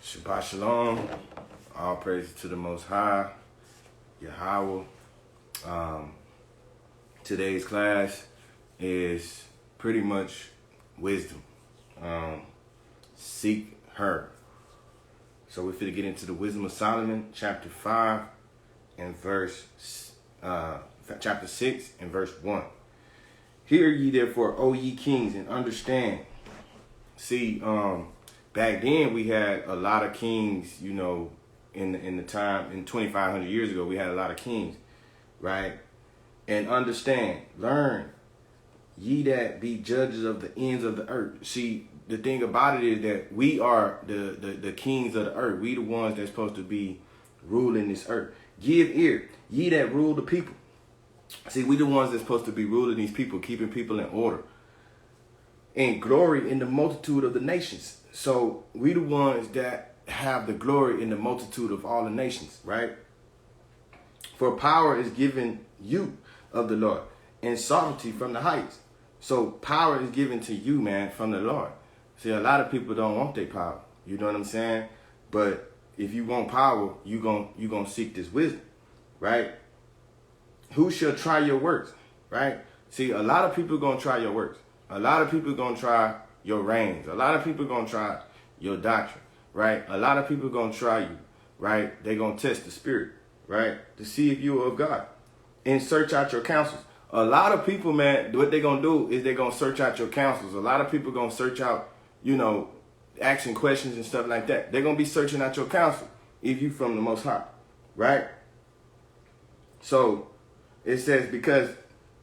Shabbat Shalom. All praise to the Most High, Yahweh. Today's class is pretty much wisdom. Seek her. So we're finna get into the Wisdom of Solomon, chapter 5 and chapter 6 and verse 1. Hear ye therefore, O ye kings, and understand. See, back then we had a lot of kings, you know, in the time, in 2,500 years ago, we had a lot of kings, right? And understand, learn, ye that be judges of the ends of the earth. See, the thing about it is that we are the kings of the earth. We the ones that's supposed to be ruling this earth. Give ear, ye that rule the people. See, we the ones that's supposed to be ruling these people, keeping people in order. And glory in the multitude of the nations. So we the ones that have the glory in the multitude of all the nations, right? For power is given you of the Lord, and sovereignty from the heights. So power is given to you, man, from the Lord. See, a lot of people don't want their power. You know what I'm saying? But if you want power, you gonna seek this wisdom, right? Who shall try your works, right? See, a lot of people gonna try your works. A lot of people gonna try your reigns. A lot of people gonna try your doctrine, right? A lot of people gonna try you, right? They gonna test the spirit, right? To see if you are of God. And search out your counsels. A lot of people, man, what they gonna do is they gonna search out your counsels. A lot of people gonna search out, you know, asking questions and stuff like that. They're gonna be searching out your counsel if you from the Most High, right? So it says, because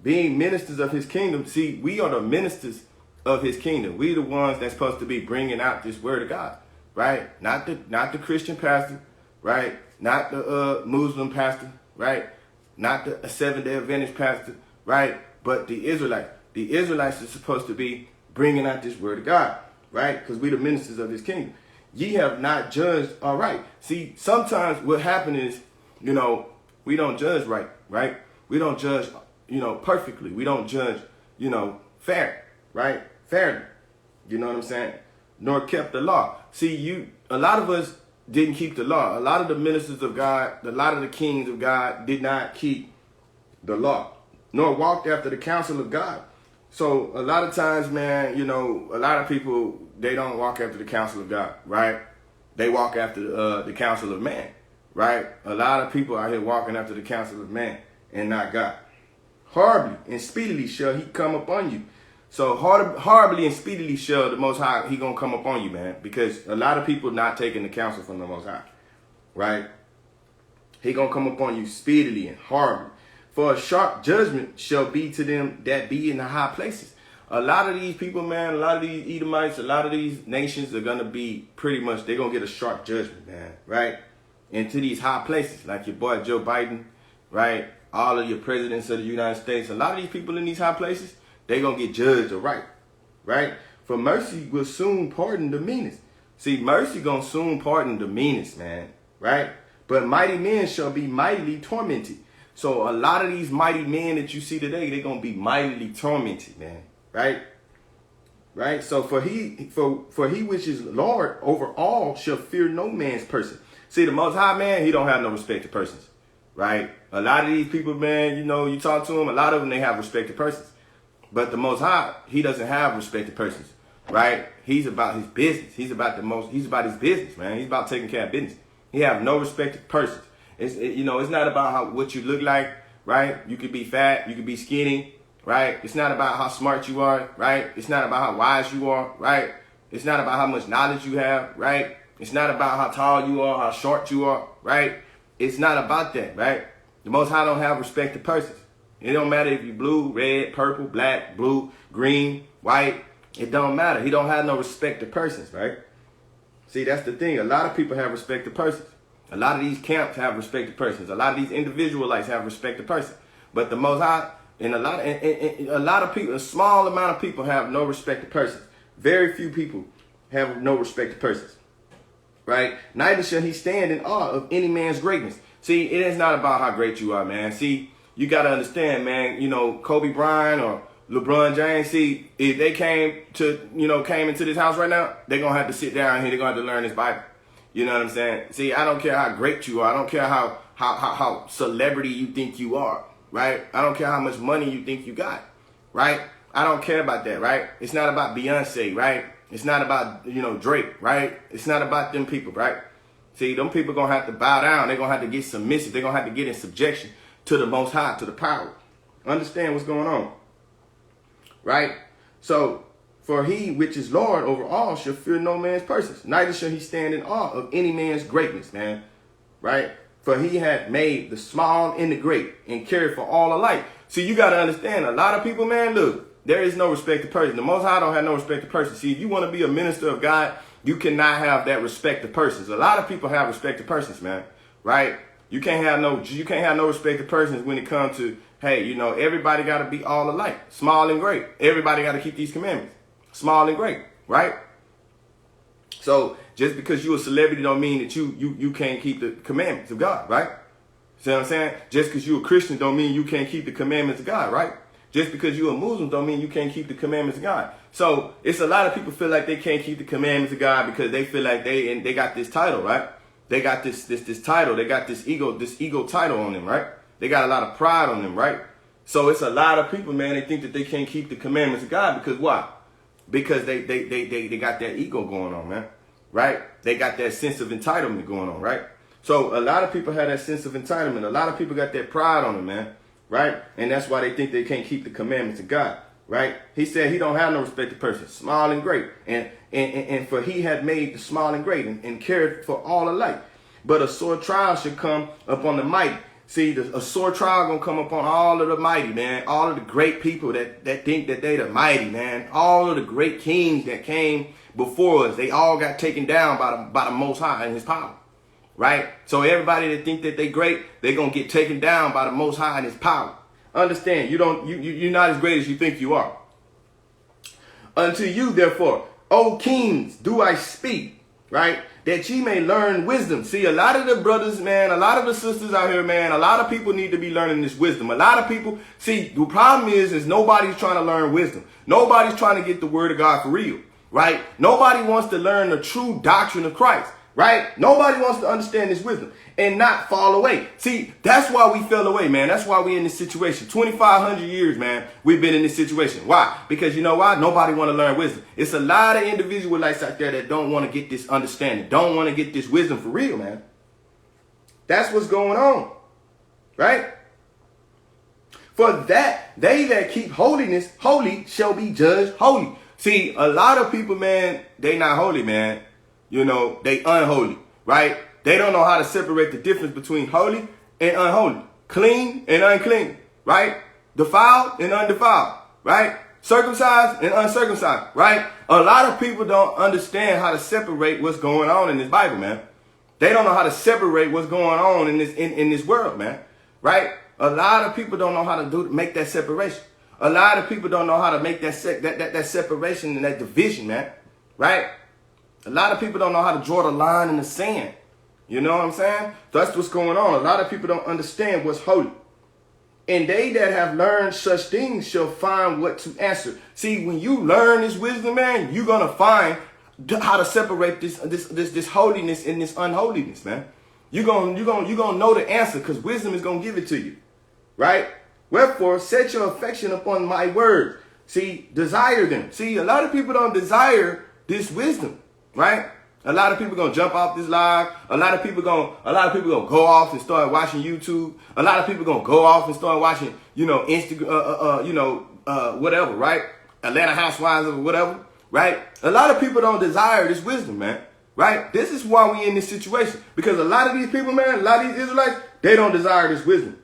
being ministers of his kingdom, see, we are the ministers of his kingdom. We the ones that's supposed to be bringing out this word of God, right? Not the Christian pastor, right? Not the Muslim pastor, right? Not the Seventh-day Adventist pastor, right? But the Israelites. The Israelites are supposed to be bringing out this word of God, right? Because we the ministers of his kingdom. Ye have not judged all right. See, sometimes what happens is, you know, we don't judge right, right? We don't judge, you know, perfectly. We don't judge, you know, fair, right? Fairly. You know what I'm saying? Nor kept the law. See, a lot of us didn't keep the law. A lot of the ministers of God, a lot of the kings of God did not keep the law, nor walked after the counsel of God. So a lot of times, man, you know, a lot of people, they don't walk after the counsel of God, right? They walk after the counsel of man, right? A lot of people out here walking after the counsel of man and not God. Horribly and speedily shall he come upon you. So horribly and speedily shall the Most High, he gonna come upon you, man, because a lot of people not taking the counsel from the Most High, right? He gonna come upon you speedily and horribly. For a sharp judgment shall be to them that be in the high places. A lot of these people, man, a lot of these Edomites, a lot of these nations are gonna be pretty much, they're gonna get a sharp judgment, man, right? Into these high places, like your boy Joe Biden, right? All of your presidents of the United States, a lot of these people in these high places, they're going to get judged aright, right? For mercy will soon pardon the meanest. See, mercy going to soon pardon the meanest, man, right? But mighty men shall be mightily tormented. So a lot of these mighty men that you see today, they're going to be mightily tormented, man, right? Right? So for he which is Lord over all shall fear no man's person. See, the Most High, man, he don't have no respect to persons, right? A lot of these people, man, you know, you talk to them, a lot of them, they have respect to persons. But the Most High, he doesn't have respect to persons, right? He's about his business. He's about his business, man. He's about taking care of business. He have no respect to persons. You know, it's not about what you look like, right? You could be fat, you could be skinny, right? It's not about how smart you are, right? It's not about how wise you are, right? It's not about how much knowledge you have, right? It's not about how tall you are, how short you are, right? It's not about that, right? The Most High don't have respect to persons. It don't matter if you blue, red, purple, black, blue, green, white. It don't matter. He don't have no respect to persons, right? See, that's the thing. A lot of people have respect to persons. A lot of these camps have respect to persons. A lot of these individualites have respect to persons. But the Most High, and a lot of people, a small amount of people have no respect to persons. Very few people have no respect to persons, right? Neither shall he stand in awe of any man's greatness. See, it is not about how great you are, man. See, you got to understand, man, you know, Kobe Bryant or LeBron James, see, if they came into this house right now, they're going to have to sit down here. They're going to have to learn this Bible. You know what I'm saying? See, I don't care how great you are. I don't care how celebrity you think you are, right? I don't care how much money you think you got, right? I don't care about that, right? It's not about Beyonce, right? It's not about, Drake, right? It's not about them people, right? See, them people going to have to bow down. They're going to have to get submissive. They're going to have to get in subjection to the Most High, to the power. Understand what's going on, right? So, for he which is Lord over all shall fear no man's persons, neither shall he stand in awe of any man's greatness, man, right? For he had made the small and the great and cared for all alike. See, you got to understand, a lot of people, man, look, there is no respect to person. The Most High don't have no respect to person. See, if you want to be a minister of God, you cannot have that respect to persons. A lot of people have respect to persons, man, right? You can't have no respect to persons when it comes to, hey, everybody got to be all alike, small and great. Everybody got to keep these commandments, small and great, right? So just because you're a celebrity don't mean that you can't keep the commandments of God, right? See what I'm saying? Just because you're a Christian don't mean you can't keep the commandments of God, right? Just because you're a Muslim don't mean you can't keep the commandments of God. So it's a lot of people feel like they can't keep the commandments of God because they feel like they got this title, right? They got this title. They got this ego title on them, right? They got a lot of pride on them, right? So it's a lot of people, man, they think that they can't keep the commandments of God because why? Because they got that ego going on, man, right? They got that sense of entitlement going on, right? So a lot of people have that sense of entitlement. A lot of people got that pride on them, man, right? And that's why they think they can't keep the commandments of God, right? He said he don't have no respect to person, small and great. And for he had made the small and great and cared for all alike. But a sore trial should come upon the mighty. See, a sore trial gonna come upon all of the mighty, man. All of the great people that think that they the mighty, man. All of the great kings that came before us, they all got taken down by the Most High and his power, right? So everybody that think that they great, they gonna get taken down by the Most High and his power. Understand? You're not as great as you think you are. Unto you, therefore, O kings, do I speak, right? That ye may learn wisdom. See, a lot of the brothers, man, a lot of the sisters out here, man, a lot of people need to be learning this wisdom. A lot of people, see, the problem is nobody's trying to learn wisdom. Nobody's trying to get the word of God for real, right? Nobody wants to learn the true doctrine of Christ, right? Nobody wants to understand this wisdom and not fall away. See, that's why we fell away, man. That's why we're in this situation. 2,500 years, man, we've been in this situation. Why? Because you know why? Nobody want to learn wisdom. It's a lot of individuals out there that don't want to get this understanding, don't want to get this wisdom for real, man. That's what's going on, right? For that, they that keep holiness holy shall be judged holy. See, a lot of people, man, they not holy, man. They unholy, right? They don't know how to separate the difference between holy and unholy, clean and unclean, right? Defiled and undefiled, right? Circumcised and uncircumcised, right? A lot of people don't understand how to separate what's going on in this Bible, man. They don't know how to separate what's going on in this world, man, right? A lot of people don't know how to make that separation. A lot of people don't know how to make that separation and that division, man, right? A lot of people don't know how to draw the line in the sand. You know what I'm saying? That's what's going on. A lot of people don't understand what's holy. And they that have learned such things shall find what to answer. See, when you learn this wisdom, man, you're going to find how to separate this holiness and this unholiness, man. You're going to know the answer because wisdom is going to give it to you, right? Wherefore, set your affection upon my words. See, desire them. See, a lot of people don't desire this wisdom, right? A lot of people gonna jump off this live. A lot of people gonna go off and start watching YouTube. A lot of people gonna go off and start watching, Instagram, whatever, right? Atlanta Housewives or whatever, right? A lot of people don't desire this wisdom, man, right? This is why we in this situation because a lot of these people, man, a lot of these Israelites, they don't desire this wisdom,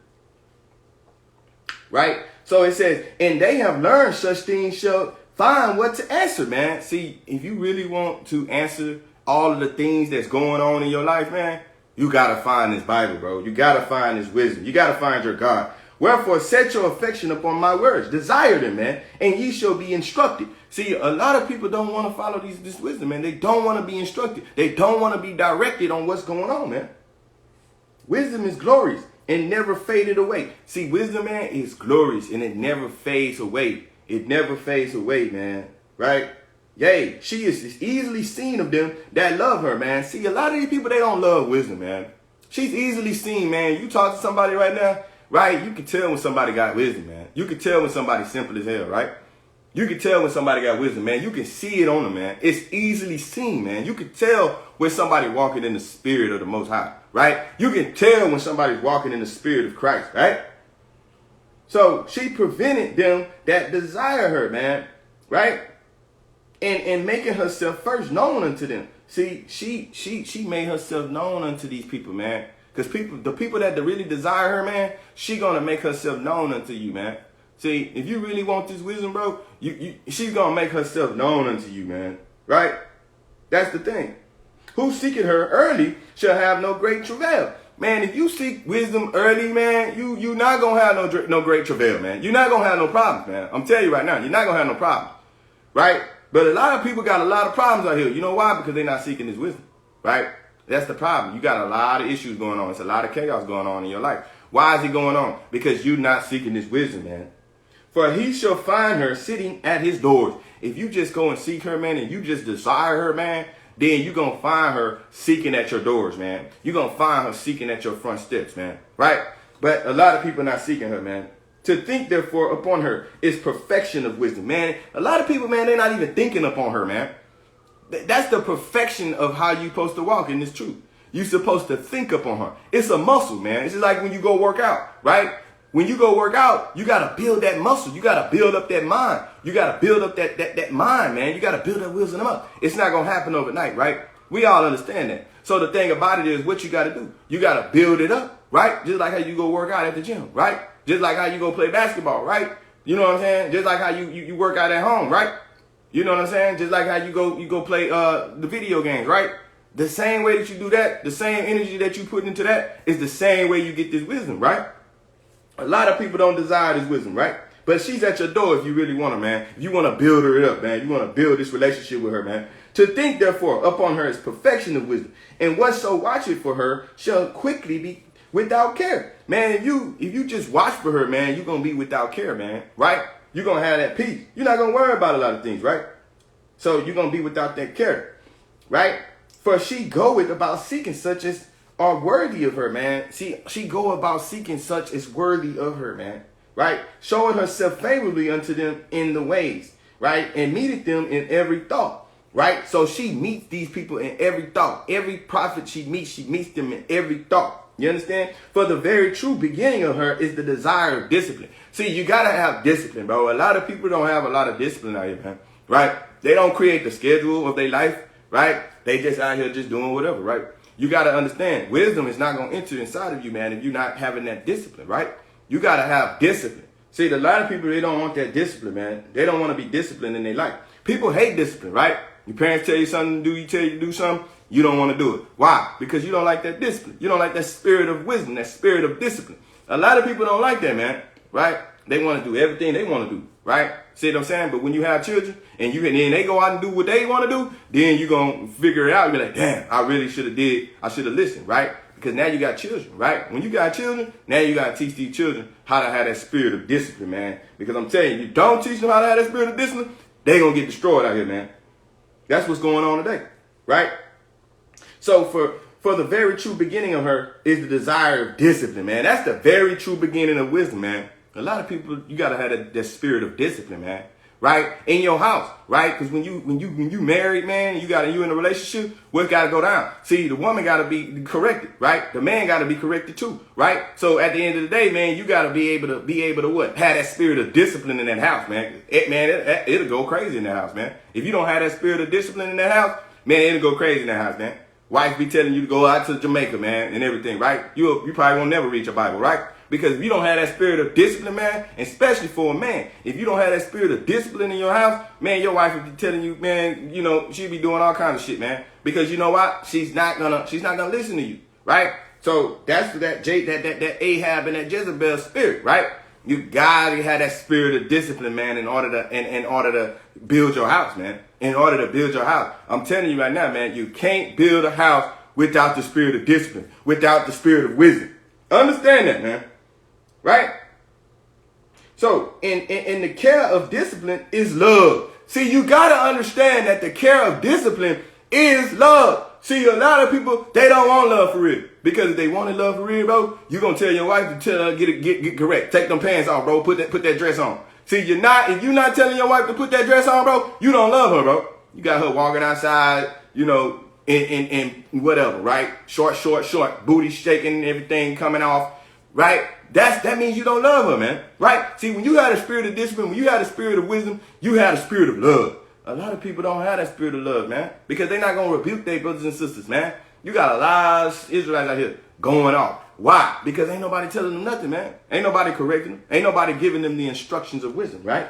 right? So it says, and they have learned such things shall find what to answer, man. See, if you really want to answer all of the things that's going on in your life, man, you got to find this Bible, bro. You got to find this wisdom. You got to find your God. Wherefore, set your affection upon my words. Desire them, man, and ye shall be instructed. See, a lot of people don't want to follow this wisdom, man. They don't want to be instructed. They don't want to be directed on what's going on, man. Wisdom is glorious and never faded away. See, wisdom, man, is glorious and it never fades away. It never fades away, man, right? Yea, she is easily seen of them that love her, man. See, a lot of these people, they don't love wisdom, man. She's easily seen, man. You talk to somebody right now, right? You can tell when somebody got wisdom, man. You can tell when somebody's simple as hell, right? You can tell when somebody got wisdom, man. You can see it on them, man. It's easily seen, man. You can tell when somebody walking in the spirit of the Most High, right? You can tell when somebody's walking in the spirit of Christ, right? So she prevented them that desire her, man, right? And making herself first known unto them. See, she made herself known unto these people, man. Because the people that really desire her, man, she gonna make herself known unto you, man. See, if you really want this wisdom, bro, she's gonna make herself known unto you, man. Right? That's the thing. Who seeketh her early shall have no great travail. Man, if you seek wisdom early, man, you not gonna have no great travail, man. You're not gonna have no problems, man. I'm telling you right now, you're not gonna have no problems. Right? But a lot of people got a lot of problems out here. You know why? Because they're not seeking this wisdom. Right? That's the problem. You got a lot of issues going on. It's a lot of chaos going on in your life. Why is it going on? Because you're not seeking this wisdom, man. For he shall find her sitting at his doors. If you just go and seek her, man, and you just desire her, man, then you're going to find her seeking at your doors, man. You're going to find her seeking at your front steps, man. Right? But a lot of people are not seeking her, man. To think, therefore, upon her is perfection of wisdom, man. A lot of people, man, they're not even thinking upon her, man. That's the perfection of how you're supposed to walk in this truth. You're supposed to think upon her. It's a muscle, man. It's just like when you go work out, right? When you go work out, you got to build that muscle. You got to build up that mind. You got to build up that mind, man. You got to build that wisdom up. It's not going to happen overnight, right? We all understand that. So the thing about it is what you got to do. You got to build it up, right? Just like how you go work out at the gym, right? Just like how you go play basketball, right? You know what I'm saying? Just like how you work out at home, right? You know what I'm saying? Just like how you go play the video games, right? The same way that you do that, the same energy that you put into that is the same way you get this wisdom, right? A lot of people don't desire this wisdom, right? But she's at your door if you really want her, man. If you want to build her up, man. You want to build this relationship with her, man. To think, therefore, upon her is perfection of wisdom. And whatso watcheth for her shall quickly be without care. Man, if you just watch for her, man, you're going to be without care, man. Right? You're going to have that peace. You're not going to worry about a lot of things, right? So you're going to be without that care. Right? For she goeth about seeking such as are worthy of her, man. She go about seeking such as worthy of her, man. Right? Showing herself favorably unto them in the ways. Right? And meeteth them in every thought. Right? So she meets these people in every thought. Every prophet she meets them in every thought. You understand? For the very true beginning of her is the desire of discipline. See, you got to have discipline, bro. A lot of people don't have a lot of discipline out here, man. Right? They don't create the schedule of their life. Right? They just out here just doing whatever, right? You got to understand, wisdom is not going to enter inside of you, man, if you're not having that discipline, right? You got to have discipline. See, a lot of people, they don't want that discipline, man. They don't want to be disciplined in their life. People hate discipline, right? Your parents tell you something to do, you tell you to do something, you don't want to do it. Why? Because you don't like that discipline. You don't like that spirit of wisdom, that spirit of discipline. A lot of people don't like that, man, right? They want to do everything they want to do, right? See what I'm saying? But when you have children and then they go out and do what they want to do, then you're going to figure it out. You're like, damn, I really should have listened, right? Because now you got children, right? When you got children, now you got to teach these children how to have that spirit of discipline, man. Because I'm telling you, you don't teach them how to have that spirit of discipline, they're going to get destroyed out here, man. That's what's going on today, right? So for the very true beginning of her is the desire of discipline, man. That's the very true beginning of wisdom, man. A lot of people, you got to have that spirit of discipline, man. Right? In your house, right? Because when you married, man, you in a relationship, what's got to go down? See, the woman got to be corrected, right? The man got to be corrected too, right? So at the end of the day, man, you got to be able to what? Have that spirit of discipline in that house, man. It'll go crazy in that house, man. If you don't have that spirit of discipline in that house, man, it'll go crazy in that house, man. Wife be telling you to go out to Jamaica, man, and everything, right? You probably won't never read your Bible, right? Because if you don't have that spirit of discipline, man, especially for a man, if you don't have that spirit of discipline in your house, man, your wife will be telling you, man, she'll be doing all kinds of shit, man. Because you know what? She's not gonna listen to you, right? So that's that Ahab and that Jezebel spirit, right? You gotta have that spirit of discipline, man, in order to build your house, man. In order to build your house. I'm telling you right now, man, you can't build a house without the spirit of discipline, without the spirit of wisdom. Understand that, man. Right? So, in the care of discipline is love. See, you got to understand that the care of discipline is love. See, a lot of people, they don't want love for real. Because if they wanted love for real, bro, you're going to tell your wife to tell her, get correct. Take them pants off, bro. Put that dress on. See, if you're not telling your wife to put that dress on, bro, you don't love her, bro. You got her walking outside, you know, in whatever, right? Short, booty shaking, everything coming off, right? That means you don't love her, man, right? See, when you had a spirit of discipline, when you had a spirit of wisdom, you had a spirit of love. A lot of people don't have that spirit of love, man, because they're not going to rebuke their brothers and sisters, man. You got a lot of Israelites out here going off. Why? Because ain't nobody telling them nothing, man. Ain't nobody correcting them. Ain't nobody giving them the instructions of wisdom, right?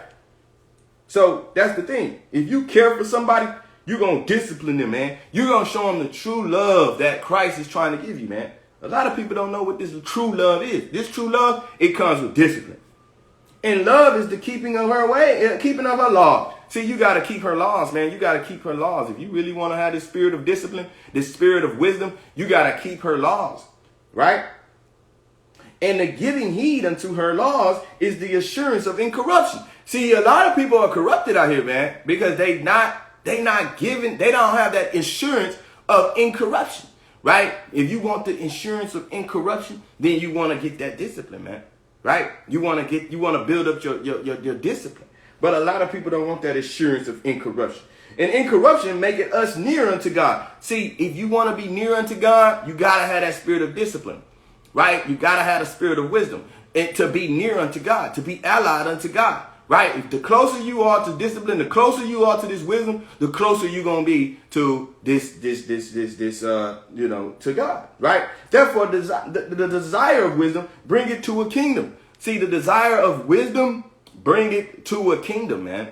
So that's the thing. If you care for somebody, you're going to discipline them, man. You're going to show them the true love that Christ is trying to give you, man. A lot of people don't know what this true love is. This true love, it comes with discipline. And love is the keeping of her way, keeping of her law. See, you got to keep her laws, man. You got to keep her laws. If you really want to have this spirit of discipline, this spirit of wisdom, you got to keep her laws, right? And the giving heed unto her laws is the assurance of incorruption. See, a lot of people are corrupted out here, man, because they don't have that assurance of incorruption, right? If you want the assurance of incorruption, then you want to get that discipline, man, right? You want to build up your discipline. But a lot of people don't want that assurance of incorruption. And incorruption making us near unto God. See, if you want to be near unto God, you got to have that spirit of discipline, right? You got to have a spirit of wisdom and to be near unto God, to be allied unto God, right? If the closer you are to discipline, the closer you are to this wisdom, the closer you're going to be to this, to God, right? Therefore, the desire of wisdom, bring it to a kingdom. See, the desire of wisdom, bring it to a kingdom, man,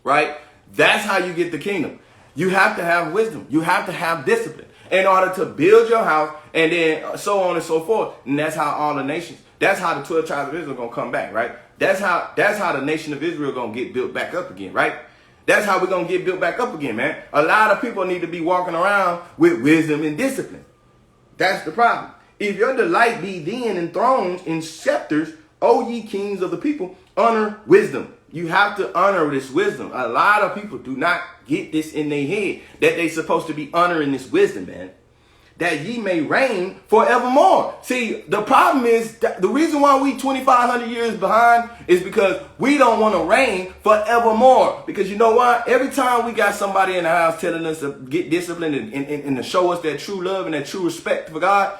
right? That's how you get the kingdom. You have to have wisdom. You have to have discipline in order to build your house, and then so on and so forth. And that's how all the nations, that's how the 12 tribes of Israel are going to come back, right? That's how the nation of Israel is going to get built back up again, right? That's how we're going to get built back up again, man. A lot of people need to be walking around with wisdom and discipline. That's the problem. If your delight be then in thrones and scepters, O ye kings of the people, honor wisdom. You have to honor this wisdom. A lot of people do not get this in their head, that they supposed to be honoring this wisdom, man. That ye may reign forevermore. See, the problem is, that the reason why we 2,500 years behind is because we don't want to reign forevermore. Because you know what? Every time we got somebody in the house telling us to get disciplined and to show us that true love and that true respect for God,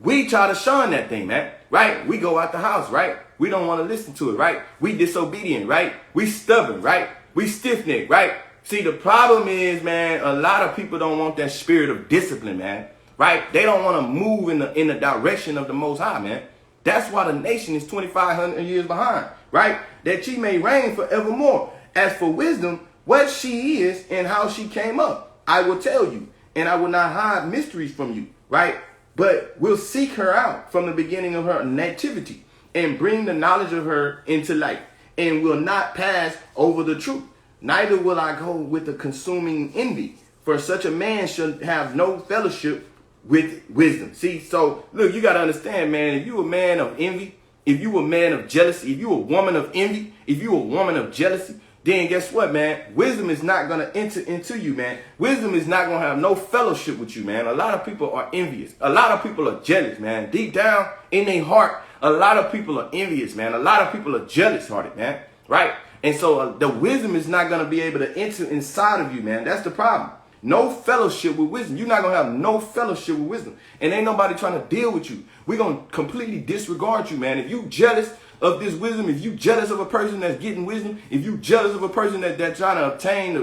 we try to shun that thing, man. Right? We go out the house, right? We don't want to listen to it, right? We disobedient, right? We stubborn, right? We stiff-necked, right? See, the problem is, man, a lot of people don't want that spirit of discipline, man. Right? They don't want to move in the direction of the Most High, man. That's why the nation is 2,500 years behind, right? That ye may reign forevermore. As for wisdom, what she is and how she came up, I will tell you, and I will not hide mysteries from you, right? But we'll seek her out from the beginning of her nativity and bring the knowledge of her into light, and will not pass over the truth. Neither will I go with the consuming envy, for such a man should have no fellowship with wisdom. See, so look, you got to understand, man, if you a man of envy, if you a man of jealousy, if you a woman of envy, if you a woman of jealousy, then guess what, man? Wisdom is not going to enter into you, man. Wisdom is not going to have no fellowship with you, man. A lot of people are envious. A lot of people are jealous, man. Deep down in their heart, a lot of people are envious, man. A lot of people are jealous-hearted, man. Right? And so the wisdom is not going to be able to enter inside of you, man. That's the problem. No fellowship with wisdom. You're not going to have no fellowship with wisdom. And ain't nobody trying to deal with you. We're going to completely disregard you, man. If you jealous of this wisdom, if you jealous of a person that's getting wisdom, if you jealous of a person that's trying to obtain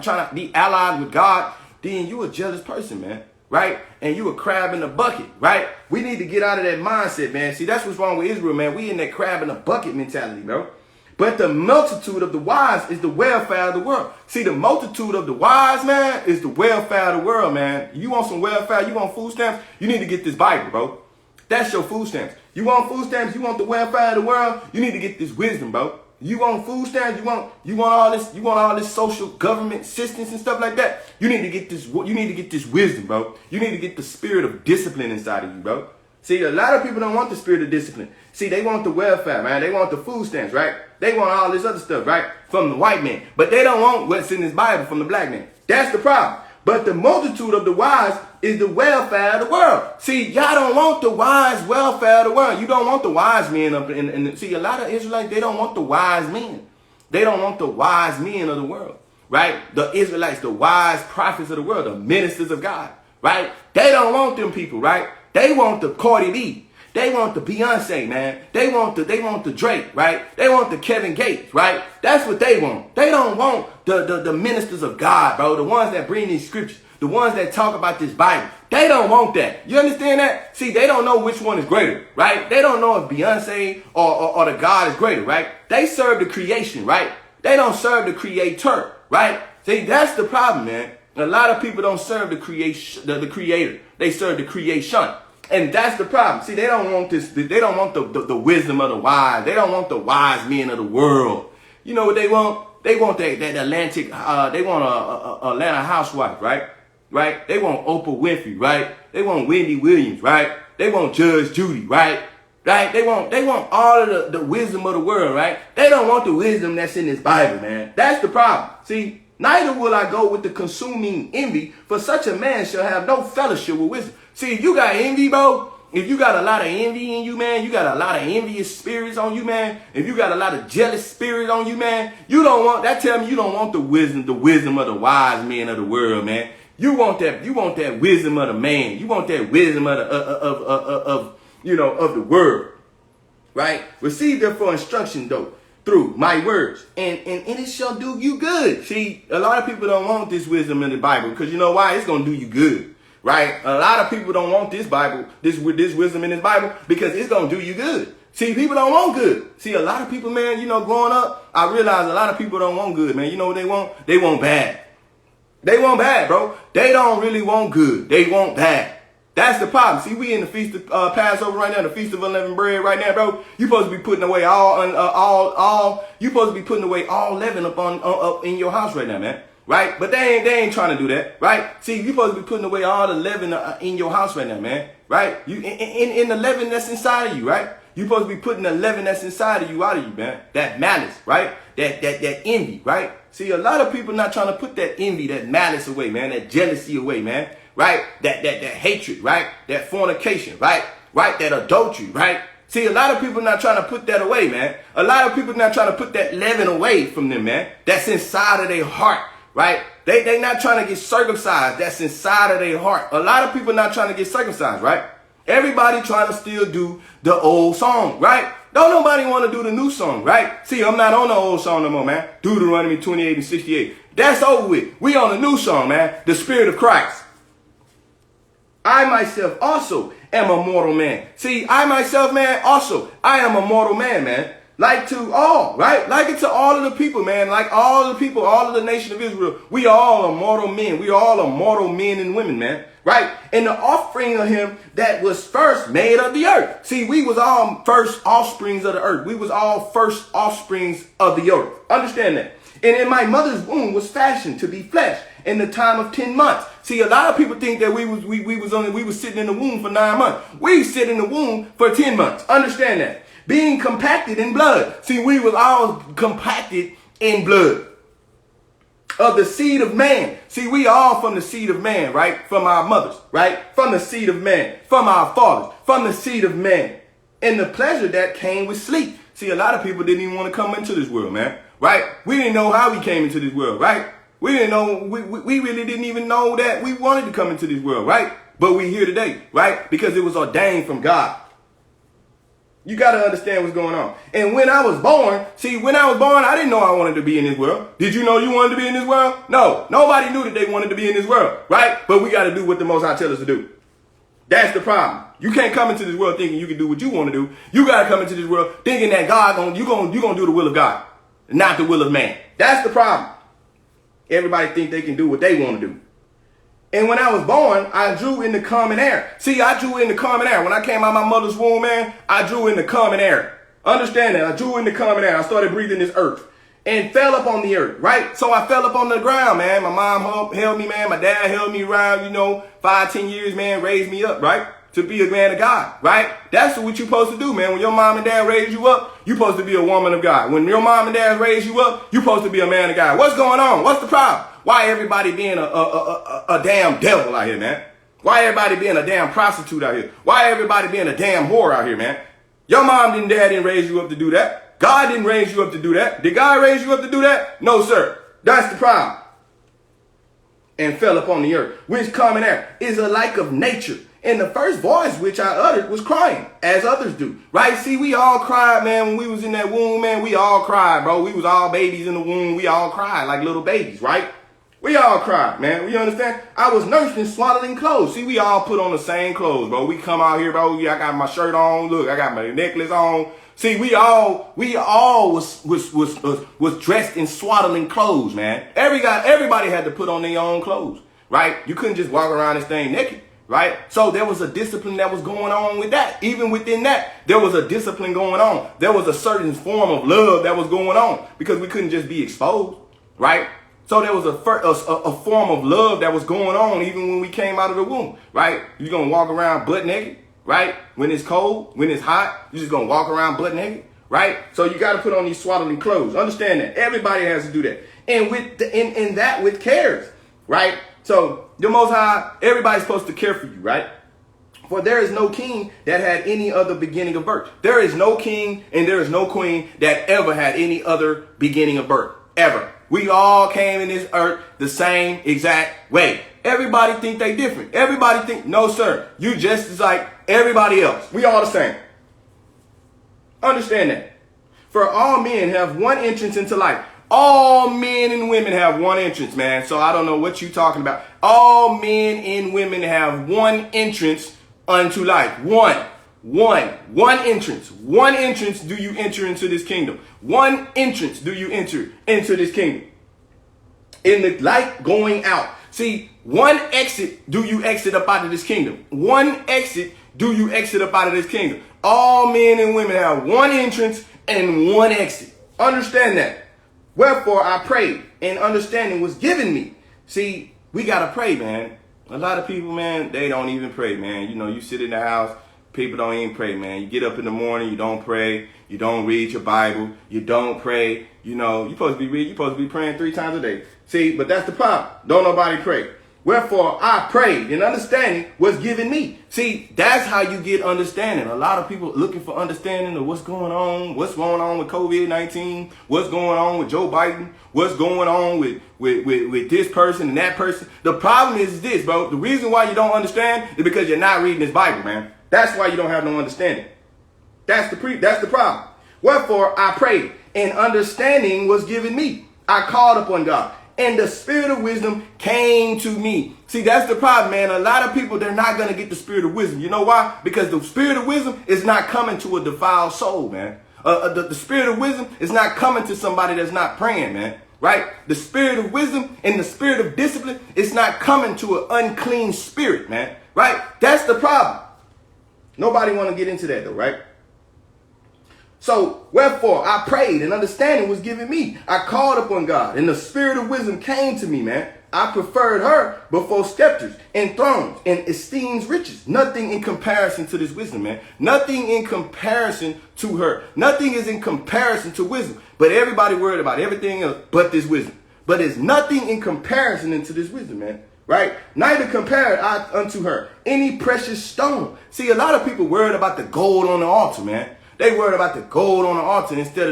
trying to be allied with God, then you a jealous person, man. Right? And you a crab in the bucket, right? We need to get out of that mindset, man. See, that's what's wrong with Israel, man. We in that crab in the bucket mentality, bro. But the multitude of the wise is the welfare of the world. See, the multitude of the wise, man, is the welfare of the world, man. You want some welfare? You want food stamps? You need to get this Bible, bro. That's your food stamps. You want food stamps? You want the welfare of the world? You need to get this wisdom, bro. You want food stamps? You want all this social government assistance and stuff like that? You need to get this. You need to get this wisdom, bro. You need to get the spirit of discipline inside of you, bro. See, a lot of people don't want the spirit of discipline. See, they want the welfare, man. They want the food stamps, right? They want all this other stuff, right? From the white man. But they don't want what's in this Bible from the black man. That's the problem. But the multitude of the wise is the welfare of the world. See, y'all don't want the wise welfare of the world. You don't want the wise men up in see, a lot of Israelites, they don't want the wise men. They don't want the wise men of the world, right? The Israelites, the wise prophets of the world, the ministers of God, right? They don't want them people, right? They want the Cardi B. They want the Beyonce, man. They want the Drake, right? They want the Kevin Gates, right? That's what they want. They don't want the ministers of God, bro. The ones that bring these scriptures, the ones that talk about this Bible. They don't want that. You understand that? See, they don't know which one is greater, right? They don't know if Beyonce or the God is greater, right? They serve the creation, right? They don't serve the creator, right? See, that's the problem, man. A lot of people don't serve the creator. They serve the creation. And that's the problem. See, they don't want this. They don't want the wisdom of the wise. They don't want the wise men of the world. You know what they want? They want that Atlantic. They want a Atlanta housewife, right? Right? They want Oprah Winfrey, right? They want Wendy Williams, right? They want Judge Judy, right? Right? They want all of the wisdom of the world, right? They don't want the wisdom that's in this Bible, man. That's the problem. See, neither will I go with the consuming envy, for such a man shall have no fellowship with wisdom. See, if you got envy, bro, if you got a lot of envy in you, man, you got a lot of envious spirits on you, man, if you got a lot of jealous spirits on you, man, you don't want, that tell me you don't want the wisdom of the wise men of the world, man. You want that wisdom of the man. You want that wisdom of the word, right? Receive therefore instruction, though, through my words, and it shall do you good. See, a lot of people don't want this wisdom in the Bible because you know why? It's going to do you good, right? A lot of people don't want this Bible, this wisdom in this Bible because it's going to do you good. See, people don't want good. See, a lot of people, man, you know, growing up, I realized a lot of people don't want good, man. You know what they want? They want bad. They want bad, bro. They don't really want good. They want bad. That's the problem. See, we in the feast of Passover right now, the feast of unleavened bread right now, bro. You supposed to be putting away you supposed to be putting away all leaven up in your house right now, man. Right? But they ain't trying to do that, right? See, you supposed to be putting away all the leaven in your house right now, man. Right? You in the leaven that's inside of you, right? You supposed to be putting the leaven that's inside of you out of you, man. That malice, right? That envy, right? See, a lot of people not trying to put that envy, that malice away, man. That jealousy away, man. Right? That hatred, right? That fornication, right? Right? That adultery, right? See, a lot of people not trying to put that away, man. A lot of people not trying to put that leaven away from them, man. That's inside of their heart, right? They not trying to get circumcised. That's inside of their heart. A lot of people not trying to get circumcised, right? Everybody trying to still do the old song, right? Don't nobody want to do the new song, right? See, I'm not on the old song no more, man. Deuteronomy 28 and 68. That's over with. We on the new song, man. The Spirit of Christ. I myself also am a mortal man. See, I myself, man, also, I am a mortal man, man. Like to all, right? Like it to all of the people, man. Like all of the people, all of the nation of Israel. We all are mortal men. We all are mortal men and women, man. Right? And the offspring of him that was first made of the earth. See, we was all first offsprings of the earth. We was all first offsprings of the earth. Understand that? And in my mother's womb was fashioned to be flesh in the time of 10 months. See, a lot of people think that we was sitting in the womb for 9 months. We sit in the womb for 10 months. Understand that? Being compacted in blood. See, we was all compacted in blood. Of the seed of man. See, we all from the seed of man, right? From our mothers, right? From the seed of man. From our fathers. From the seed of man. And the pleasure that came with sleep. See, a lot of people didn't even want to come into this world, man. Right? We didn't know how we came into this world, right? We didn't know, we really didn't even know that we wanted to come into this world, right? But we here today, right? Because it was ordained from God. You got to understand what's going on. And when I was born, I didn't know I wanted to be in this world. Did you know you wanted to be in this world? No. Nobody knew that they wanted to be in this world, right? But we got to do what the Most High tells us to do. That's the problem. You can't come into this world thinking you can do what you want to do. You got to come into this world thinking that you're going to do the will of God, not the will of man. That's the problem. Everybody think they can do what they want to do. And when I was born, I drew in the common air. See, I drew in the common air. When I came out of my mother's womb, man, I drew in the common air. Understand that? I drew in the common air. I started breathing this earth and fell up on the earth, right? So I fell up on the ground, man. My mom held me, man. My dad held me around, 5, 10 years, man, raised me up, right? to be a man of God, right? That's what you're supposed to do, man. When your mom and dad raised you up, you're supposed to be a woman of God. When your mom and dad raised you up, you're supposed to be a man of God. What's going on? What's the problem? Why everybody being a damn devil out here, man? Why everybody being a damn prostitute out here? Why everybody being a damn whore out here, man? Your mom and dad didn't raise you up to do that. God didn't raise you up to do that. Did God raise you up to do that? No, sir. That's the problem. And fell upon the earth, which common air is alike of nature. And the first voice which I uttered was crying, as others do. Right? See, we all cried, man, when we was in that womb, man. We all cried, bro. We was all babies in the womb. We all cried like little babies, right? We all cried, man. You understand? I was nursed and swaddled in clothes. See, we all put on the same clothes, bro. We come out here, bro. I got my shirt on. Look, I got my necklace on. See, we all was dressed in swaddling clothes, man. Everybody had to put on their own clothes, right? You couldn't just walk around this thing naked, right? So there was a discipline that was going on with that. Even within that, there was a discipline going on. There was a certain form of love that was going on because we couldn't just be exposed, right? So there was a form of love that was going on even when we came out of the womb, right? You're going to walk around butt naked, right? When it's cold, when it's hot, you're just going to walk around butt naked, right? So you got to put on these swaddling clothes. Understand that. Everybody has to do that. And with cares, right? So the Most High, everybody's supposed to care for you, right? For there is no king that had any other beginning of birth. There is no king and there is no queen that ever had any other beginning of birth, ever. We all came in this earth the same exact way. Everybody think they different. Everybody think, no, sir, you just as like everybody else. We all the same. Understand that. For all men have one entrance into life. All men and women have one entrance, man. So I don't know what you're talking about. All men and women have one entrance unto life. One entrance. One entrance do you enter into this kingdom. One entrance do you enter into this kingdom. In the light going out. See, one exit do you exit up out of this kingdom. One exit do you exit up out of this kingdom. All men and women have one entrance and one exit. Understand that. Wherefore I prayed, and understanding was given me. See, we got to pray, man. A lot of people, man, they don't even pray, man. You know, you sit in the house, people don't even pray, man. You get up in the morning, you don't pray. You don't read your Bible. You don't pray. You know, you're supposed to be praying 3 times a day. See, but that's the problem. Don't nobody pray. Wherefore I prayed, and understanding was given me. See, that's how you get understanding. A lot of people looking for understanding of what's going on with COVID-19, what's going on with Joe Biden, what's going on with this person and that person. The problem is this, bro. The reason why you don't understand is because you're not reading this Bible, man. That's why you don't have no understanding. That's the problem. Wherefore I prayed, and understanding was given me. I called upon God, and the spirit of wisdom came to me. See, that's the problem, man. A lot of people, they're not going to get the spirit of wisdom. You know why? Because the spirit of wisdom is not coming to a defiled soul, man. The spirit of wisdom is not coming to somebody that's not praying, man. Right? The spirit of wisdom and the spirit of discipline is not coming to an unclean spirit, man. Right? That's the problem. Nobody want to get into that, though, right? So, wherefore, I prayed, and understanding was given me. I called upon God, and the spirit of wisdom came to me, man. I preferred her before scepters and thrones and esteems riches. Nothing in comparison to this wisdom, man. Nothing in comparison to her. Nothing is in comparison to wisdom. But everybody worried about everything else but this wisdom. But there's nothing in comparison into this wisdom, man. Right? Neither compared I unto her any precious stone. See, a lot of people worried about the gold on the altar, man. They worried about the gold on the altar instead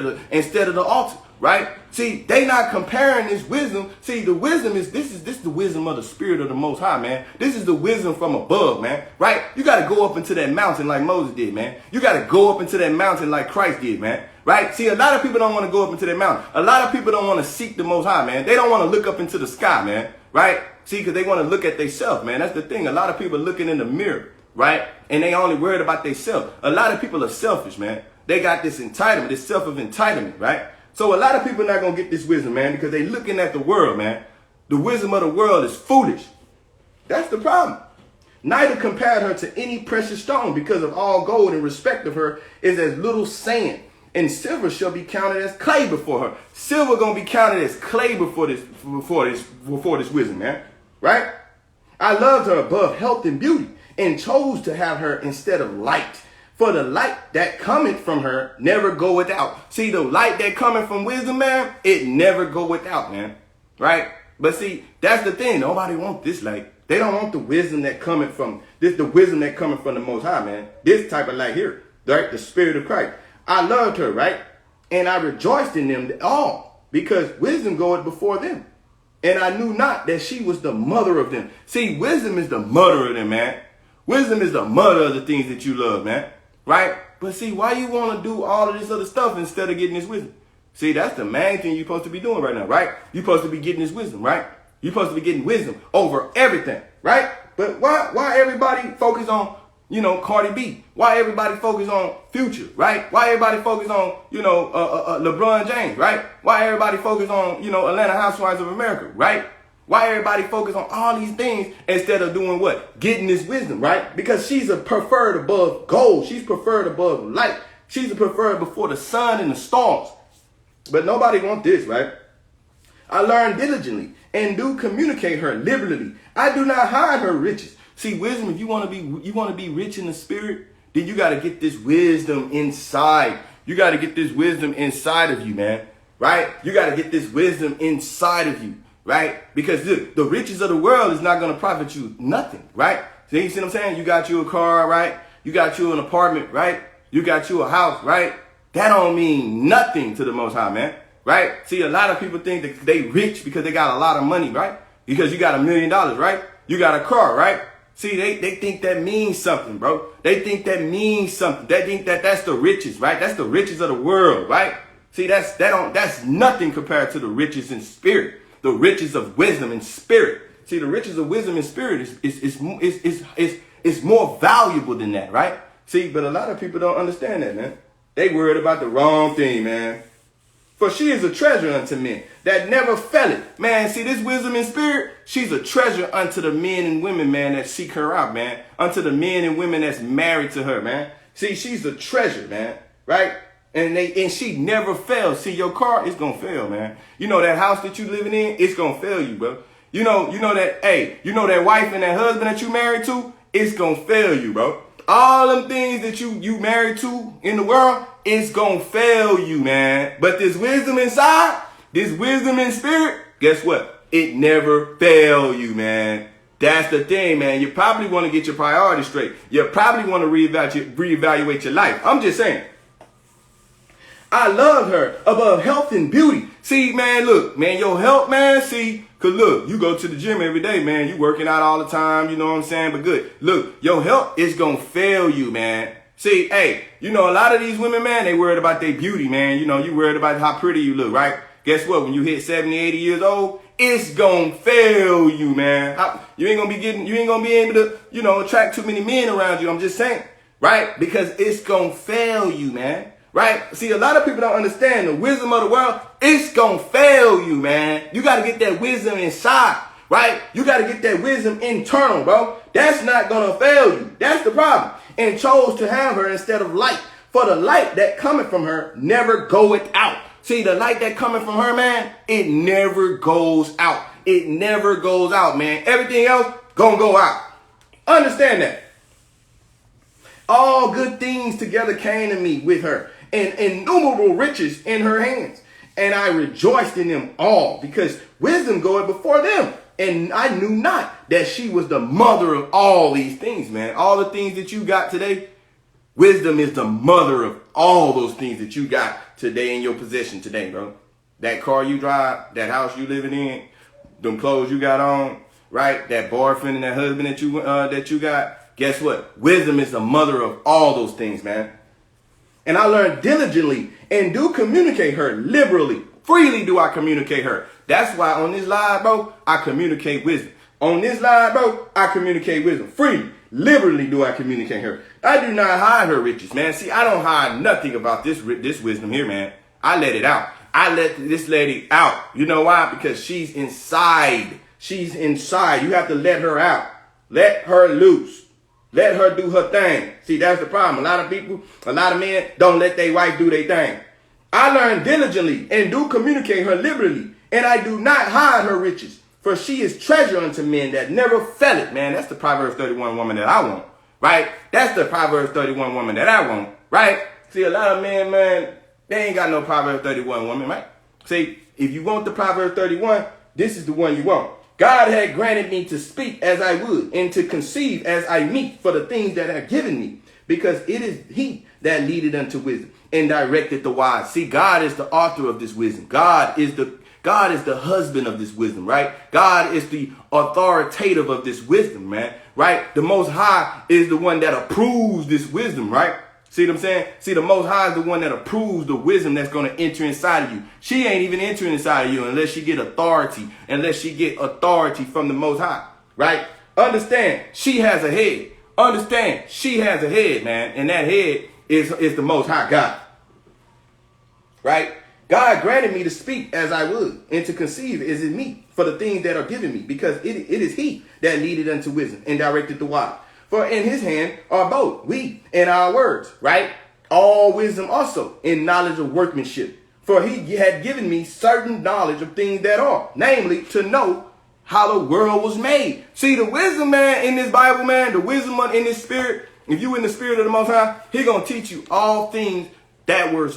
of the altar, right? See, they not comparing this wisdom. See, the wisdom is this the wisdom of the Spirit of the Most High, man. This is the wisdom from above, man, right? You got to go up into that mountain like Moses did, man. You got to go up into that mountain like Christ did, man, right? See, a lot of people don't want to go up into that mountain. A lot of people don't want to seek the Most High, man. They don't want to look up into the sky, man, right? See, because they want to look at themselves, man. That's the thing. A lot of people are looking in the mirror, right? And they only worried about themselves. A lot of people are selfish, man. They got this entitlement, this self of entitlement, right? So a lot of people are not going to get this wisdom, man, because they looking at the world, man. The wisdom of the world is foolish. That's the problem. Neither compared her to any precious stone, because of all gold in respect of her is as little sand. And silver shall be counted as clay before her. Silver going to be counted as clay before this wisdom, man. Right? I loved her above health and beauty, and chose to have her instead of light. For the light that cometh from her never goeth out. See, the light that cometh from wisdom, man, it never go without, man. Right? But see, that's the thing. Nobody wants this light. They don't want the wisdom that cometh from this, the wisdom that cometh from the Most High, man. This type of light here, right? The Spirit of Christ. I loved her, right? And I rejoiced in them all, because wisdom goeth before them. And I knew not that she was the mother of them. See, wisdom is the mother of them, man. Wisdom is the mother of the things that you love, man. Right? But see, why you want to do all of this other stuff instead of getting this wisdom? See, that's the main thing you're supposed to be doing right now, right? You're supposed to be getting this wisdom, right? You're supposed to be getting wisdom over everything, right? But why everybody focus on, Cardi B? Why everybody focus on Future, right? Why everybody focus on, LeBron James, right? Why everybody focus on, Atlanta Housewives of America, right? Why everybody focus on all these things instead of doing what? Getting this wisdom, right? Because she's a preferred above gold. She's preferred above light. She's a preferred before the sun and the stars. But nobody wants this, right? I learned diligently and do communicate her liberally. I do not hide her riches. See, wisdom, if you want to be rich in the spirit, then you got to get this wisdom inside. You got to get this wisdom inside of you, man. Right? You got to get this wisdom inside of you. Right? Because the riches of the world is not going to profit you nothing, right? So you see what I'm saying? You got you a car, right? You got you an apartment, right? You got you a house, right? That don't mean nothing to the Most High, man, right? See, a lot of people think that they rich because they got a lot of money, right? Because you got $1 million, right? You got a car, right? See, they think that means something, bro. They think that means something. They think that that's the riches, right? That's the riches of the world, right? See, that's nothing compared to the riches in spirit. The riches of wisdom and spirit. See, the riches of wisdom and spirit is more valuable than that, right? See, but a lot of people don't understand that, man. They worried about the wrong thing, man. For she is a treasure unto men that never faileth. Man, see, this wisdom and spirit, she's a treasure unto the men and women, man, that seek her out, man. Unto the men and women that's married to her, man. See, she's a treasure, man, right? And she never fails. See, your car is gonna fail, man. You know that house that you living in, it's gonna fail you, bro. You know that wife and that husband that you married to, it's gonna fail you, bro. All them things that you married to in the world, it's gonna fail you, man. But this wisdom inside, this wisdom in spirit, guess what? It never fail you, man. That's the thing, man. You probably want to get your priorities straight. You probably want to reevaluate your life. I'm just saying. I love her above health and beauty. See, man, look, man, your health, man, see, because look, you go to the gym every day, man. You working out all the time, you know what I'm saying? But good. Look, your health is going to fail you, man. See, hey, a lot of these women, man, they worried about their beauty, man. You worried about how pretty you look, right? Guess what? When you hit 70, 80 years old, it's going to fail you, man. You ain't going to be able to, attract too many men around you. I'm just saying, right? Because it's going to fail you, man. Right? See, a lot of people don't understand the wisdom of the world. It's going to fail you, man. You got to get that wisdom inside, right? You got to get that wisdom internal, bro. That's not going to fail you. That's the problem. And chose to have her instead of light. For the light that cometh from her never goeth out. See, the light that cometh from her, man, it never goes out. It never goes out, man. Everything else going to go out. Understand that. All good things together came to me with her, and innumerable riches in her hands. And I rejoiced in them all, because wisdom goeth before them. And I knew not that she was the mother of all these things, man. All the things that you got today, wisdom is the mother of all those things that you got today in your possession today, bro. That car you drive, that house you living in, them clothes you got on, right? That boyfriend and that husband that you got. Guess what? Wisdom is the mother of all those things, man. And I learned diligently and do communicate her liberally. Freely do I communicate her. That's why on this live, bro, I communicate wisdom. On this live, bro, I communicate wisdom. Freely, liberally do I communicate her. I do not hide her riches, man. See, I don't hide nothing about this wisdom here, man. I let it out. I let this lady out. You know why? Because she's inside. She's inside. You have to let her out. Let her loose. Let her do her thing. See, that's the problem. A lot of people, a lot of men don't let their wife do their thing. I learned diligently and do communicate her liberally, and I do not hide her riches. For she is treasure unto men that never faileth, man. That's the Proverbs 31 woman that I want, right? That's the Proverbs 31 woman that I want, right? See, a lot of men, man, they ain't got no Proverbs 31 woman, right? See, if you want the Proverbs 31, this is the one you want. God had granted me to speak as I would, and to conceive as I meet for the things that are given me, because it is he that leadeth unto wisdom and directed the wise. See, God is the author of this wisdom. God is the husband of this wisdom, right? God is the authoritative of this wisdom, man, right? The Most High is the one that approves this wisdom, right? See what I'm saying? See, the Most High is the one that approves the wisdom that's going to enter inside of you. She ain't even entering inside of you unless she get authority, from the Most High, right? Understand, she has a head. Understand, she has a head, man, and that head is the Most High God, right? God granted me to speak as I would, and to conceive as in me for the things that are given me, because it is he that leadeth unto wisdom and directed the wise. For in his hand are both we and our words, right? All wisdom also in knowledge of workmanship. For he had given me certain knowledge of things that are, namely to know how the world was made. See, the wisdom, man, in this Bible, man, the wisdom in this spirit, if you in the spirit of the Most High, he gonna teach you all things that was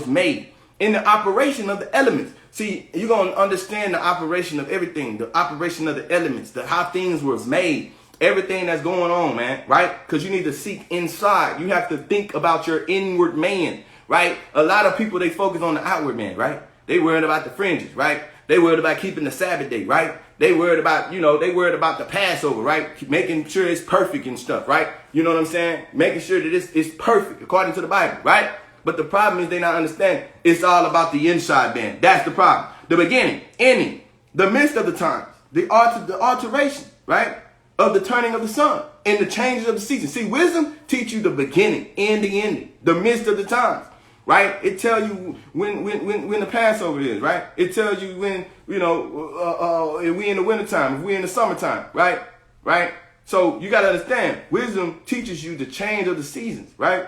made in the operation of the elements. See, you're gonna understand the operation of everything, the operation of the elements, how things were made. Everything that's going on, man, right? Because you need to seek inside. You have to think about your inward man, right? A lot of people, they focus on the outward man, right? They worried about the fringes, right? They worried about keeping the Sabbath day, right? They worried about, they worried about the Passover, right? Making sure it's perfect and stuff, right? You know what I'm saying? Making sure that it's perfect according to the Bible, right? But the problem is they not understand it's all about the inside man. That's the problem. The beginning, ending, the midst of the times, the alteration, right? Of the turning of the sun and the changes of the season. See, wisdom teach you the beginning and the ending, the midst of the times, right? It tells you when the Passover is, right? It tells you when, if we in the wintertime, if we in the summertime, right? Right? So you got to understand, wisdom teaches you the change of the seasons, right?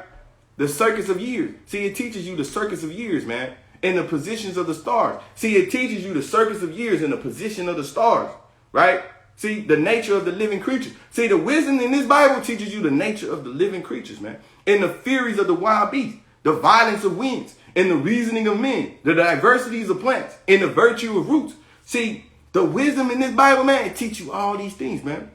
The circuits of years. See, it teaches you the circuits of years, man, and the positions of the stars. See, it teaches you the circuits of years and the position of the stars, right? See, the nature of the living creatures. See, the wisdom in this Bible teaches you the nature of the living creatures, man. And the furies of the wild beasts, the violence of winds, and the reasoning of men, the diversities of plants, and the virtue of roots. See, the wisdom in this Bible, man, it teaches you all these things, man.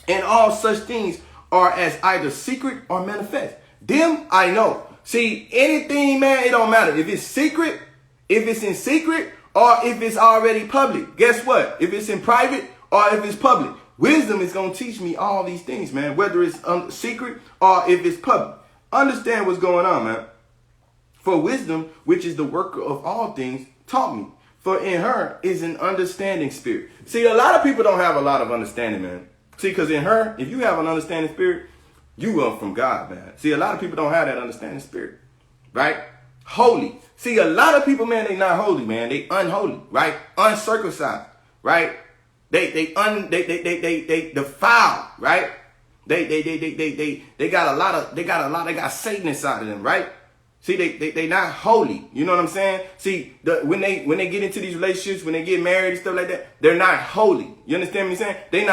And all such things are as either secret or manifest. Them, I know. See, anything, man, it don't matter. If it's secret, if it's in secret, or if it's already public. Guess what? If it's in private, or if it's public, wisdom is going to teach me all these things, man, whether it's secret or if it's public. Understand what's going on, man. For wisdom, which is the worker of all things, taught me. For in her is an understanding spirit. See, a lot of people don't have a lot of understanding, man. See, because in her, if you have an understanding spirit, you are from God, man. See, a lot of people don't have that understanding spirit, right? Holy. See, a lot of people, man, they not holy, man. They unholy, right? Uncircumcised, right? They defile, right? They got Satan inside of them, right? See, they not holy. You know what I'm saying? See, when they get into these relationships, when they get married and stuff like that, they're not holy. You understand what I'm saying? They're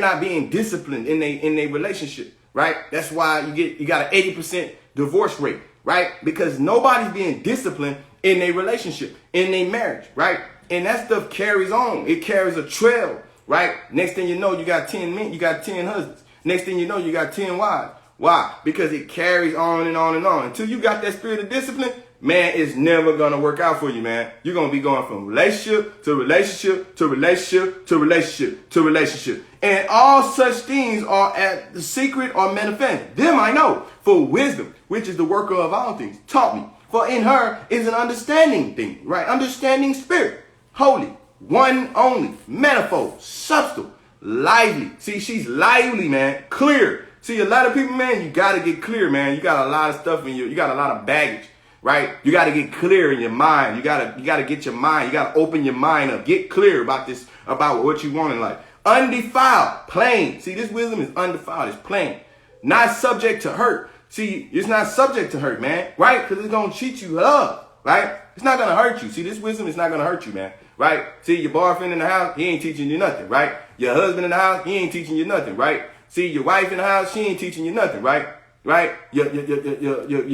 not being disciplined in their relationship, right? That's why you got an 80% divorce rate, right? Because nobody's being disciplined in their relationship, in their marriage, right? And that stuff carries on. It carries a trail, right? Next thing you know, you got 10 men, you got 10 husbands. Next thing you know, you got 10 wives. Why? Because it carries on and on and on. Until you got that spirit of discipline, man, it's never going to work out for you, man. You're going to be going from relationship to relationship to relationship to relationship to relationship. And all such things are at the secret or manifest. Them I know. For wisdom, which is the worker of all things, taught me. For in her is an understanding thing, right? Understanding spirit. Holy, one only, manifold, substantial, lively. See, she's lively, man, clear. See, a lot of people, man, you got to get clear, man. You got a lot of stuff in you got a lot of baggage, right? You got to get clear in your mind. You got to get your mind. You got to open your mind up. Get clear about this, about what you want in life. Undefiled, plain. See, this wisdom is undefiled. It's plain. Not subject to hurt. See, it's not subject to hurt, man, right? Because it's going to teach you love, right? It's not going to hurt you. See, this wisdom is not going to hurt you, man. right? See, your boyfriend in the house, he ain't teaching you nothing, right? Your husband in the house, he ain't teaching you nothing, right? See, your wife in the house, she ain't teaching you nothing, right? Right? Your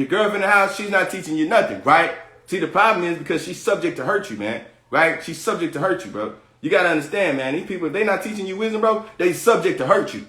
girlfriend in the house, she's not teaching you nothing, right? See, the problem is because she's subject to hurt you, man, right? She's subject to hurt you, bro. You got to understand, man, these people, if they not teaching you wisdom, bro, they subject to hurt you.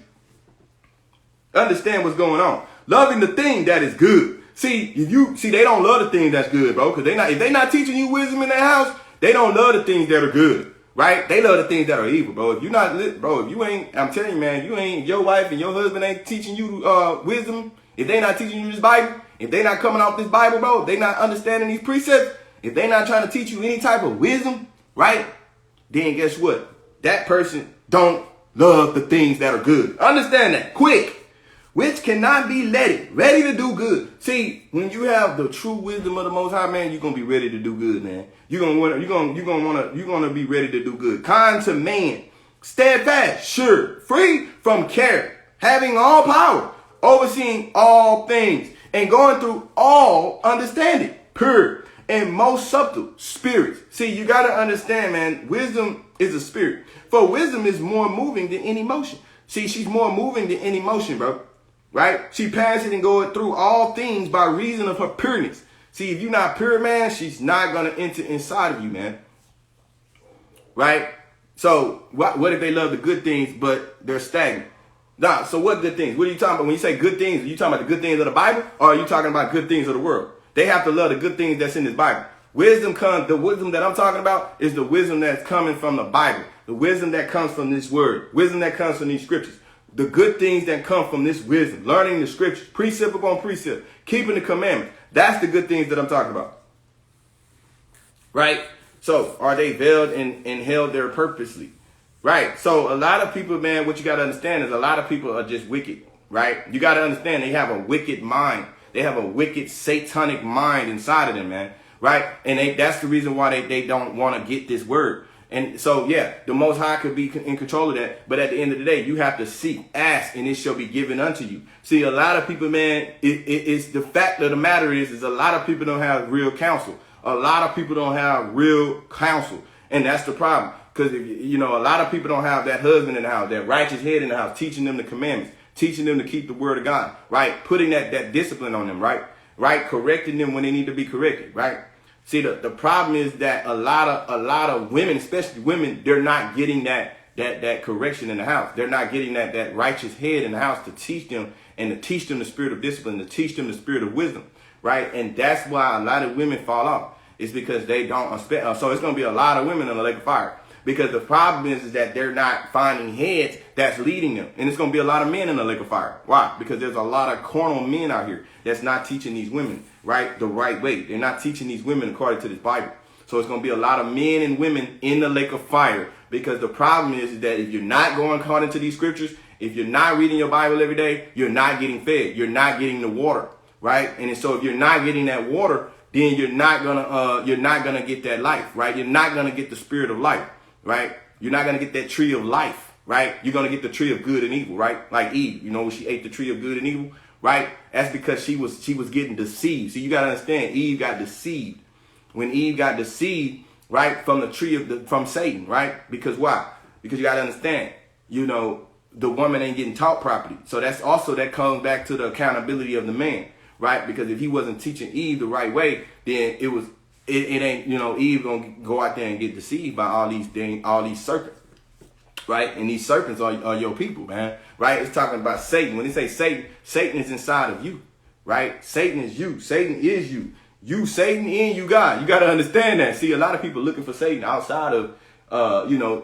Understand what's going on. Loving the thing that is good. See, they don't love the thing that's good, bro, because if they not teaching you wisdom in their house, they don't love the things that are good, right? They love the things that are evil, bro. If you not lit, bro, if you ain't, I'm telling you, man, your wife and your husband ain't teaching you wisdom, if they not teaching you this Bible, if they not coming off this Bible, bro, if they not understanding these precepts, if they not trying to teach you any type of wisdom, right? Then guess what? That person don't love the things that are good. Understand that, quick. Which cannot be ready to do good. See, when you have the true wisdom of the Most High, man, you're gonna be ready to do good, man. You're gonna be ready to do good. Kind to man, steadfast, sure, free from care, having all power, overseeing all things, and going through all understanding, pure and most subtle spirits. See, you gotta understand, man, wisdom is a spirit. For wisdom is more moving than any emotion. See, she's more moving than any emotion, bro. Right? She passing and going through all things by reason of her pureness. See, if you're not pure, man, she's not going to enter inside of you, man. Right? So what if they love the good things, but they're stagnant? Nah, so what good things? What are you talking about? When you say good things, are you talking about the good things of the Bible? Or are you talking about good things of the world? They have to love the good things that's in this Bible. The wisdom that I'm talking about is the wisdom that's coming from the Bible. The wisdom that comes from this word. Wisdom that comes from these scriptures. The good things that come from this wisdom, learning the scriptures, precept upon precept, keeping the commandments. That's the good things that I'm talking about. Right? So are they veiled and held there purposely? Right? So a lot of people, man, what you got to understand is a lot of people are just wicked. Right? You got to understand they have a wicked mind. They have a wicked satanic mind inside of them, man. Right? And that's the reason why they don't want to get this word. And so, yeah, the Most High could be in control of that. But at the end of the day, you have to seek, ask, and it shall be given unto you. See, a lot of people, man, it's the fact of the matter is a lot of people don't have real counsel. A lot of people don't have real counsel. And that's the problem. Because, a lot of people don't have that husband in the house, that righteous head in the house, teaching them the commandments, teaching them to keep the word of God, right? Putting that discipline on them, right? Right? Correcting them when they need to be corrected, right? See, the problem is that a lot of women, especially women, they're not getting that correction in the house. They're not getting that righteous head in the house to teach them and to teach them the spirit of discipline, to teach them the spirit of wisdom, right? And that's why a lot of women fall off. It's because they don't expect. So it's going to be a lot of women in the lake of fire because the problem is that they're not finding heads that's leading them. And it's going to be a lot of men in the lake of fire. Why? Because there's a lot of carnal men out here that's not teaching these women, right, the right way. They're not teaching these women according to this Bible. So it's going to be a lot of men and women in the lake of fire because the problem is that if you're not going according to these scriptures, if you're not reading your Bible every day, you're not getting fed. You're not getting the water, right? And so if you're not getting that water, then you're not gonna get that life, right? You're not gonna get the spirit of life, right? You're not gonna get that tree of life, right? You're gonna get the tree of good and evil, right? Like Eve, when she ate the tree of good and evil, right? That's because she was getting deceived. See, you gotta understand, Eve got deceived. When Eve got deceived, right, from the tree from Satan, right? Because why? Because you gotta understand, the woman ain't getting taught properly. So that comes back to the accountability of the man, right? Because if he wasn't teaching Eve the right way, then it ain't, Eve gonna go out there and get deceived by all these serpents, right? And these serpents are your people, man, right? It's talking about Satan. When they say Satan, Satan is inside of you, right? Satan is you. Satan is you. You, Satan, in you, God. You got to understand that. See, a lot of people looking for Satan outside of,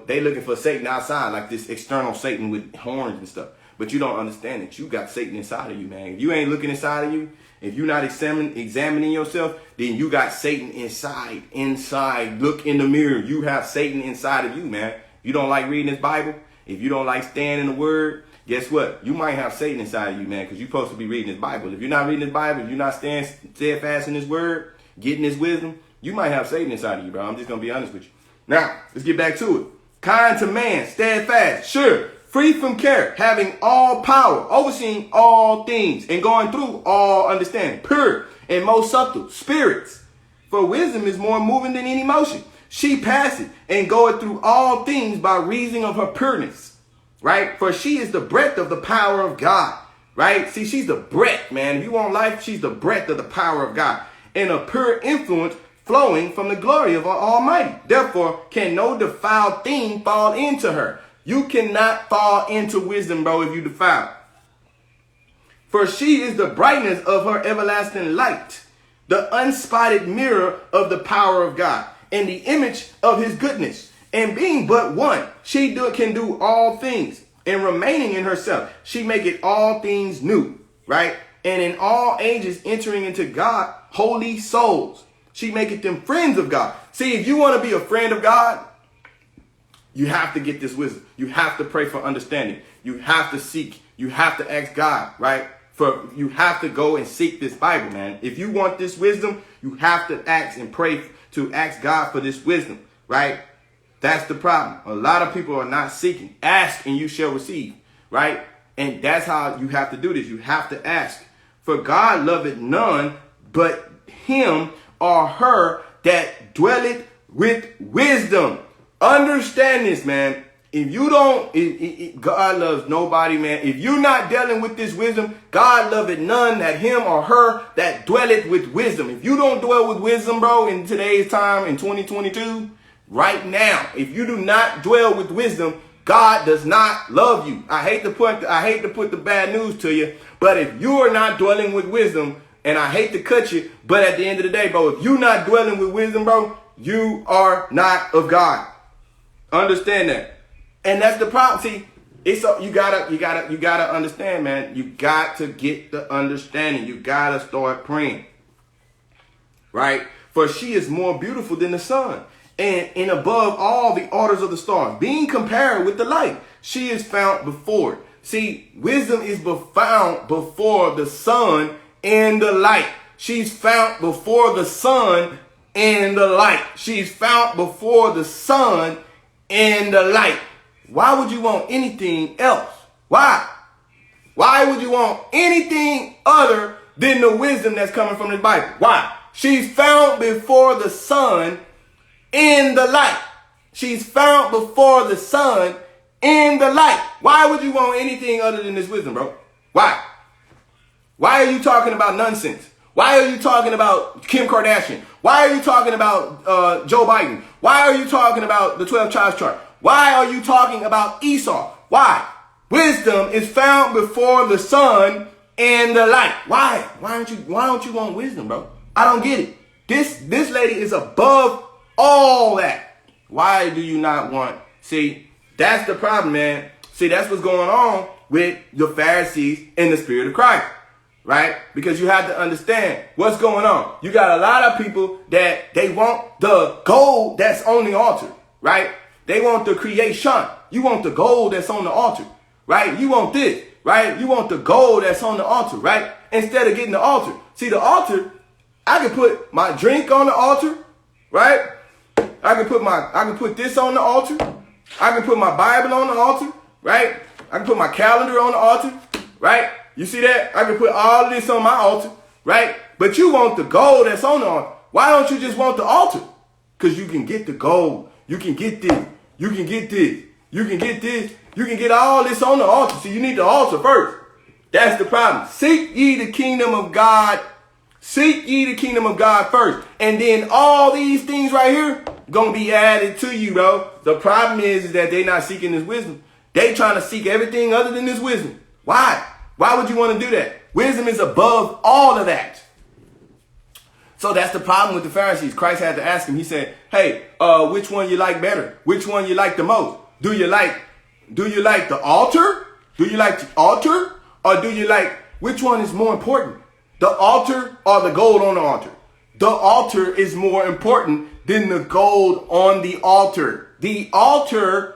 they looking for Satan outside, like this external Satan with horns and stuff. But you don't understand that you got Satan inside of you, man. If you ain't looking inside of you, if you're not examining yourself, then you got Satan inside. Look in the mirror. You have Satan inside of you, man. You don't like reading this Bible? If you don't like staying in the word, guess what? You might have Satan inside of you, man, because you're supposed to be reading this Bible. If you're not reading this Bible, if you're not staying steadfast in this word, getting this wisdom, you might have Satan inside of you, bro. I'm just going to be honest with you. Now, let's get back to it. Kind to man, steadfast, sure, free from care, having all power, overseeing all things, and going through all understanding, pure and most subtle spirits. For wisdom is more moving than any motion. She passeth and goeth through all things by reason of her pureness, right? For she is the breadth of the power of God, right? See, she's the breadth, man. If you want life, she's the breadth of the power of God and a pure influence flowing from the glory of our Almighty. Therefore, can no defiled thing fall into her. You cannot fall into wisdom, bro, if you defile. For she is the brightness of her everlasting light, the unspotted mirror of the power of God, and the image of his goodness. And being but one, she can do all things. And remaining in herself, she maketh all things new, right? And in all ages entering into God, holy souls. She maketh them friends of God. See, if you want to be a friend of God, you have to get this wisdom. You have to pray for understanding. You have to seek. You have to ask God, right? You have to go and seek this Bible, man. If you want this wisdom, you have to ask and pray to ask God for this wisdom, right? That's the problem. A lot of people are not seeking. Ask and you shall receive, right? And that's how you have to do this. You have to ask. For God loveth none but him or her that dwelleth with wisdom. Understand this, man. If you don't, God loves nobody, man. If you're not dealing with this wisdom, God loveth none that him or her that dwelleth with wisdom. If you don't dwell with wisdom, bro, in today's time, in 2022, right now, if you do not dwell with wisdom, God does not love you. I hate to put the bad news to you, but if you are not dwelling with wisdom, and I hate to cut you, but at the end of the day, bro, if you're not dwelling with wisdom, bro, you are not of God. Understand that. And that's the problem. See, you gotta understand, man. You got to get the understanding. You gotta start praying. Right? For she is more beautiful than the sun, and above all the orders of the stars, being compared with the light, she is found before it. See, wisdom is found before the sun and the light. She's found before the sun and the light. She's found before the sun and the light. Why would you want anything else? Why? Why would you want anything other than the wisdom that's coming from the Bible? Why? She's found before the sun and the light. She's found before the sun and the light. Why would you want anything other than this wisdom, bro? Why? Why are you talking about nonsense? Why are you talking about Kim Kardashian? Why are you talking about Joe Biden? Why are you talking about the 12 tribes chart? Why are you talking about Esau? Why? Wisdom is found before the sun and the light. Why? Why don't you want wisdom, bro? I don't get it. This lady is above all that. Why do you not want? See, that's the problem, man. See, that's what's going on with the Pharisees and the Spirit of Christ. Right? Because you have to understand what's going on. You got a lot of people that they want the gold that's on the altar, right? They want the creation. You want the gold that's on the altar, right? You want this, right? You want the gold that's on the altar, right? Instead of getting the altar. See, the altar, I can put my drink on the altar, right? I can put this on the altar. I can put my Bible on the altar, right? I can put my calendar on the altar, right? You see that? I can put all of this on my altar, right? But you want the gold that's on the altar. Why don't you just want the altar? Because you can get the gold. You can get this. You can get this. You can get this. You can get all this on the altar. So you need the altar first. That's the problem. Seek ye the kingdom of God. Seek ye the kingdom of God first. And then all these things right here going to be added to you, bro. The problem is that they not seeking this wisdom. They trying to seek everything other than this wisdom. Why? Why would you want to do that? Wisdom is above all of that. So that's the problem with the Pharisees. Christ had to ask him. He said, hey, which one you like better? Which one you like the most? Do you like the altar? Do you like the altar? Or do you like, which one is more important? The altar or the gold on the altar? The altar is more important than the gold on the altar. The altar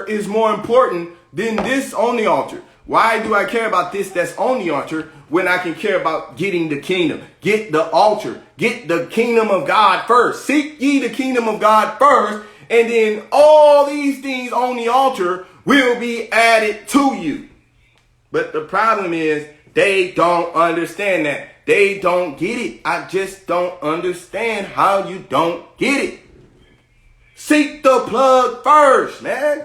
is more important than this on the altar. Why do I care about this that's on the altar when I can care about getting the kingdom? Get the altar. Get the kingdom of God first. Seek ye the kingdom of God first, and then all these things on the altar will be added to you. But the problem is they don't understand that. They don't get it. I just don't understand how you don't get it. Seek the plug first, man.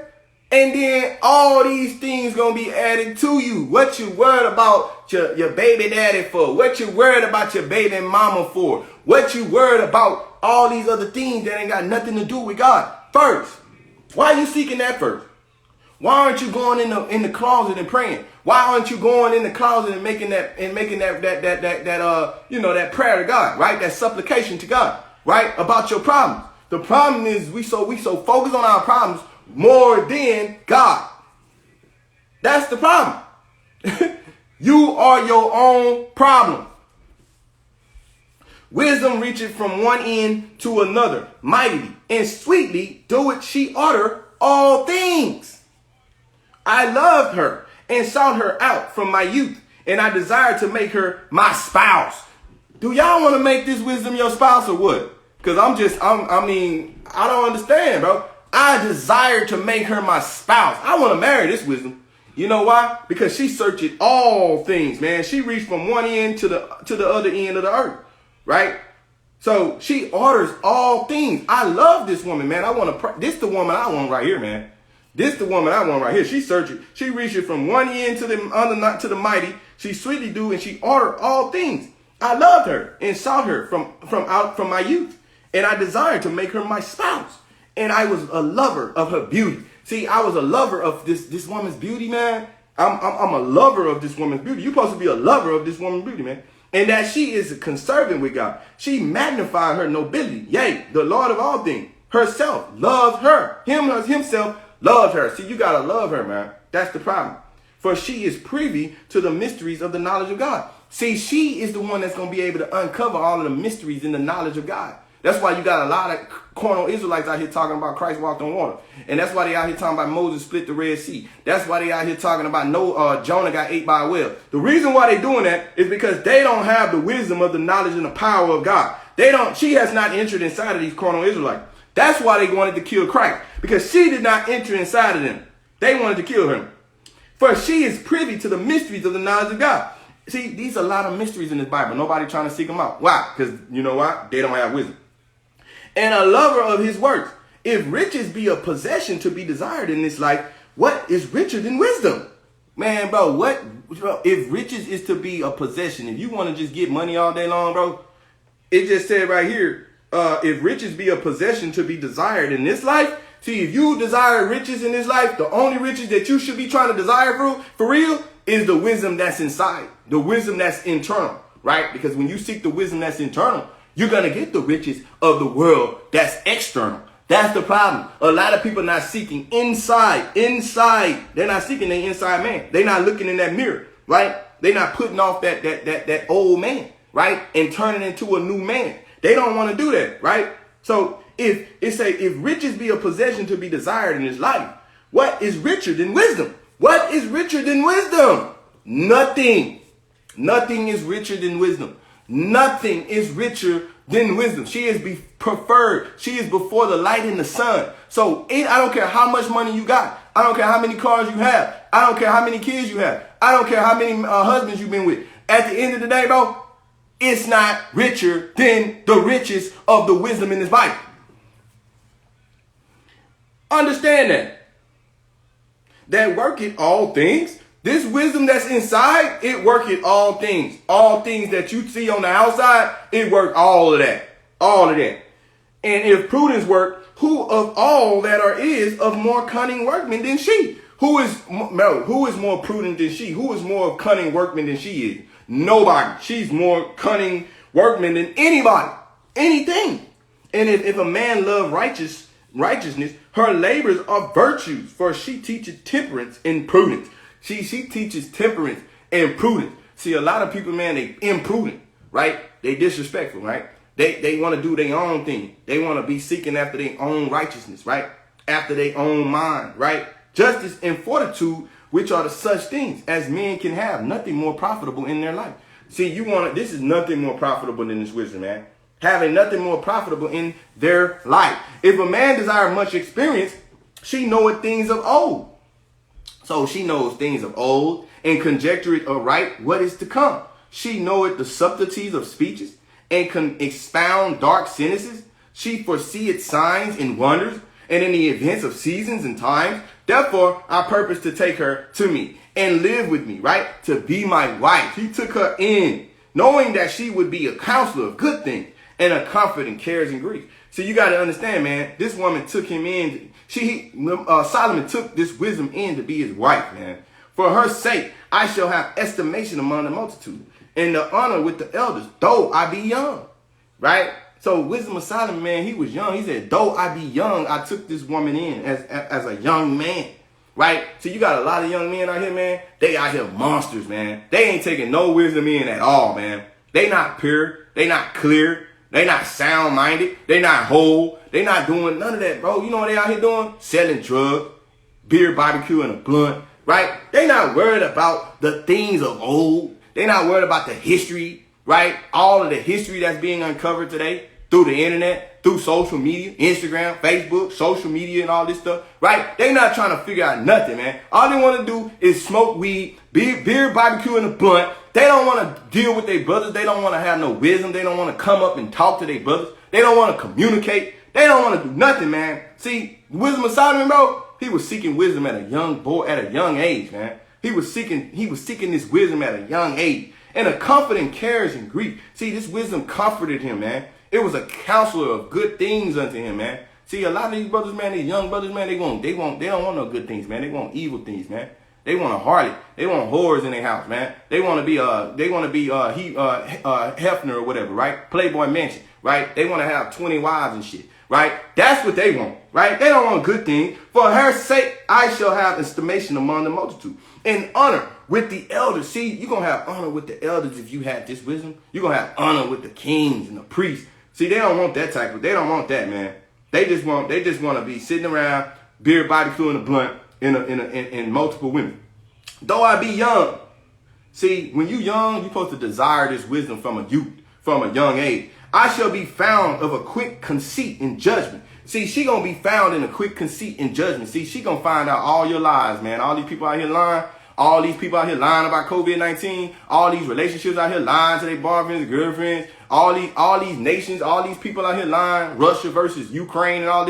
And then all these things gonna be added to you. What you worried about your baby daddy for? What you worried about your baby mama for? What you worried about all these other things that ain't got nothing to do with God first? Why are you seeking that first? Why aren't you going in the closet and praying? Why aren't you going in the closet and making that prayer to God, right? That supplication to God, right? About your problems. The problem is we so focused on our problems more than God. That's the problem. You are your own problem. Wisdom reacheth from one end to another, mightily and sweetly doeth she utter all things. I loved her and sought her out from my youth, and I desired to make her my spouse. Do y'all want to make this wisdom your spouse or what? Because I don't understand, bro. I desire to make her my spouse. I want to marry this wisdom. You know why? Because she searches all things, man. She reached from one end to the other end of the earth, right? So she orders all things. I love this woman, man. This the woman I want right here, man. This the woman I want right here. She searches. She reaches from one end to the other, not to the mighty. She sweetly do, and she ordered all things. I loved her and sought her from my youth, and I desired to make her my spouse. And I was a lover of her beauty. See, I was a lover of this woman's beauty, man. I'm a lover of this woman's beauty. You're supposed to be a lover of this woman's beauty, man. And that she is conservant with God. She magnified her nobility. Yea, the Lord of all things herself loved her. Himself loved her. See, you got to love her, man. That's the problem. For she is privy to the mysteries of the knowledge of God. See, she is the one that's going to be able to uncover all of the mysteries in the knowledge of God. That's why you got a lot of carnal Israelites out here talking about Christ walked on water. And that's why they out here talking about Moses split the Red Sea. That's why they out here talking about Jonah got ate by a whale. The reason why they doing that is because they don't have the wisdom of the knowledge and the power of God. She has not entered inside of these carnal Israelites. That's why they wanted to kill Christ. Because she did not enter inside of them. They wanted to kill him. For she is privy to the mysteries of the knowledge of God. See, these are a lot of mysteries in this Bible. Nobody trying to seek them out. Why? Because you know why? They don't have wisdom. And a lover of his works. If riches be a possession to be desired in this life, what is richer than wisdom? Man, bro, if riches is to be a possession, if you want to just get money all day long, bro, it just said right here, if riches be a possession to be desired in this life, see, if you desire riches in this life, the only riches that you should be trying to desire for real is the wisdom that's inside, the wisdom that's internal, right? Because when you seek the wisdom that's internal, you're going to get the riches of the world that's external. That's the problem. A lot of people not seeking inside. They're not seeking their inside man. They're not looking in that mirror, right? They're not putting off that old man, right? And turning into a new man. They don't want to do that, right? So if riches be a possession to be desired in this life, what is richer than wisdom? What is richer than wisdom? Nothing. Nothing is richer than wisdom. Nothing is richer than wisdom. She is preferred. She is before the light in the sun. So I don't care how much money you got. I don't care how many cars you have. I don't care how many kids you have. I don't care how many husbands you've been with. At the end of the day, bro, it's not richer than the riches of the wisdom in this Bible. Understand that. That worketh all things. This wisdom that's inside, it worketh all things. All things that you see on the outside, it work all of that. All of that. And if prudence work, who of all that is of more cunning workman than she? Who is more prudent than she? Who is more cunning workman than she is? Nobody. She's more cunning workman than anybody. Anything. And if a man love righteousness, her labors are virtues, for she teaches temperance and prudence. She teaches temperance and prudence. See, a lot of people, man, they imprudent, right? They disrespectful, right? They want to do their own thing. They want to be seeking after their own righteousness, right? After their own mind, right? Justice and fortitude, which are the such things as men can have, nothing more profitable in their life. See, this is nothing more profitable than this wisdom, man. Having nothing more profitable in their life. If a man desire much experience, she knoweth things of old. So she knows things of old and conjectureth aright what is to come. She knoweth the subtleties of speeches and can expound dark sentences. She foreseeth signs and wonders, and in the events of seasons and times. Therefore, I purpose to take her to me and live with me, right? To be my wife. He took her in, knowing that she would be a counselor of good things and a comfort in cares and grief. So you got to understand, man, this woman took him in. Solomon took this wisdom in to be his wife, man. For her sake, I shall have estimation among the multitude, and the honor with the elders, though I be young, right? So wisdom of Solomon, man, he was young. He said, though I be young, I took this woman in as a young man, right? So you got a lot of young men out here, man. They out here monsters, man. They ain't taking no wisdom in at all, man. They not pure. They not clear. They not sound-minded. They not whole. They not doing none of that, bro. You know what they out here doing? Selling drugs, beer, barbecue, and a blunt, right? They not worried about the things of old. They not worried about the history, right? All of the history that's being uncovered today through the internet, through social media, Instagram, Facebook, social media, and all this stuff, right? They not trying to figure out nothing, man. All they want to do is smoke weed, beer, barbecue, and a blunt. They don't want to deal with their brothers. They don't want to have no wisdom. They don't want to come up and talk to their brothers. They don't want to communicate. They don't want to do nothing, man. See, wisdom of Solomon, bro, he was seeking wisdom at a young age, man. He was seeking this wisdom at a young age. And a comfort in cares and grief. See, this wisdom comforted him, man. It was a counselor of good things unto him, man. See, a lot of these brothers, man, these young brothers, man, they don't want no good things, man. They want evil things, man. They want a harlot. They want whores in their house, man. They want to be Hefner or whatever, right? Playboy Mansion, right? They want to have 20 wives and shit, right? That's what they want, right? They don't want good things. For her sake, I shall have estimation among the multitude, and honor with the elders. See, you're going to have honor with the elders if you had this wisdom. You're going to have honor with the kings and the priests. See, they don't want that they don't want that, man. They just want to be sitting around, beer, barbecue, and a blunt in multiple women. Though I be young. See, when you young, you're supposed to desire this wisdom from a young age. I shall be found of a quick conceit in judgment. See, she gonna be found in a quick conceit in judgment. See, she gonna find out all your lies, man. All these people out here lying. All these people out here lying about COVID-19. All these relationships out here lying to their boyfriends, girlfriends. All these nations, all these people out here lying. Russia versus Ukraine and all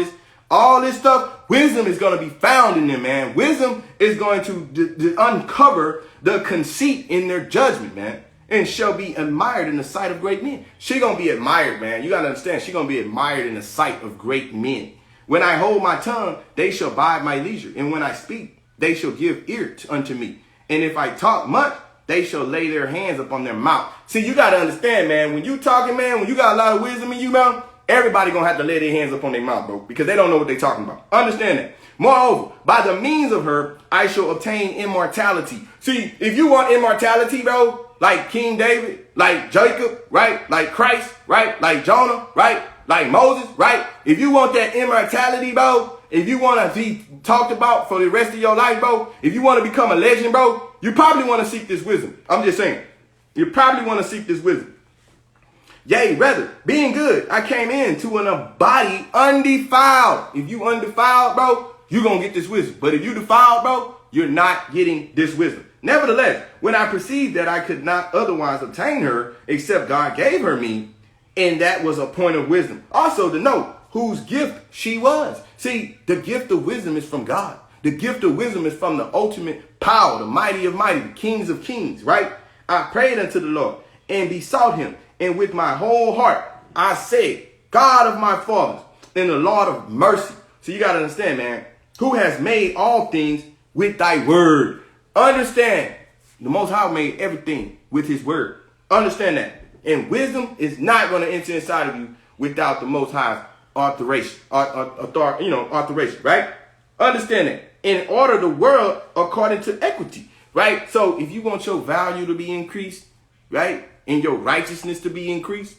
this stuff. Wisdom is going to be found in them, man. Wisdom is going to uncover the conceit in their judgment, man. And shall be admired in the sight of great men. She going to be admired, man. You got to understand. She going to be admired in the sight of great men. When I hold my tongue, they shall bide my leisure. And when I speak, they shall give ear unto me. And if I talk much, they shall lay their hands upon their mouth. See, you got to understand, man, when you talking, man, when you got a lot of wisdom in you, man, everybody going to have to lay their hands upon their mouth, bro, because they don't know what they're talking about. Understand that. Moreover, by the means of her, I shall obtain immortality. See, if you want immortality, bro, like King David, like Jacob, right? Like Christ, right? Like Jonah, right? Like Moses, right? If you want that immortality, bro, if you want to be talked about for the rest of your life, bro, if you want to become a legend, bro, you probably want to seek this wisdom. I'm just saying. You probably want to seek this wisdom. Yea, rather, being good, I came into a body undefiled. If you undefiled, bro, you're going to get this wisdom. But if you defiled, bro, you're not getting this wisdom. Nevertheless, when I perceived that I could not otherwise obtain her, except God gave her me, and that was a point of wisdom. Also to know whose gift she was. See, the gift of wisdom is from God. The gift of wisdom is from the ultimate power, the mighty of mighty, the kings of kings, right? I prayed unto the Lord and besought him. And with my whole heart, I said, God of my fathers and the Lord of mercy. So you got to understand, man, who has made all things with thy word. Understand, the Most High made everything with his word. Understand that. And wisdom is not going to enter inside of you without the Most High's authorization, right? Understand that. And order the world according to equity, right? So if you want your value to be increased, right, and your righteousness to be increased,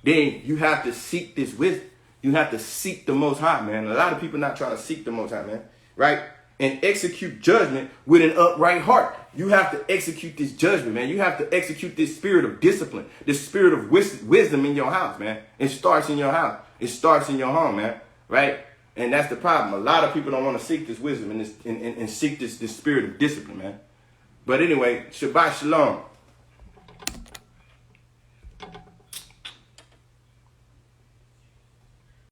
then you have to seek this wisdom. You have to seek the Most High, man. A lot of people not trying to seek the Most High, man, right? And execute judgment with an upright heart. You have to execute this judgment, man. You have to execute this spirit of discipline, this spirit of wisdom in your house, man. It starts in your house. It starts in your home, man, right? And that's the problem. A lot of people don't want to seek this wisdom and seek this spirit of discipline, man. But anyway, Shabbat Shalom.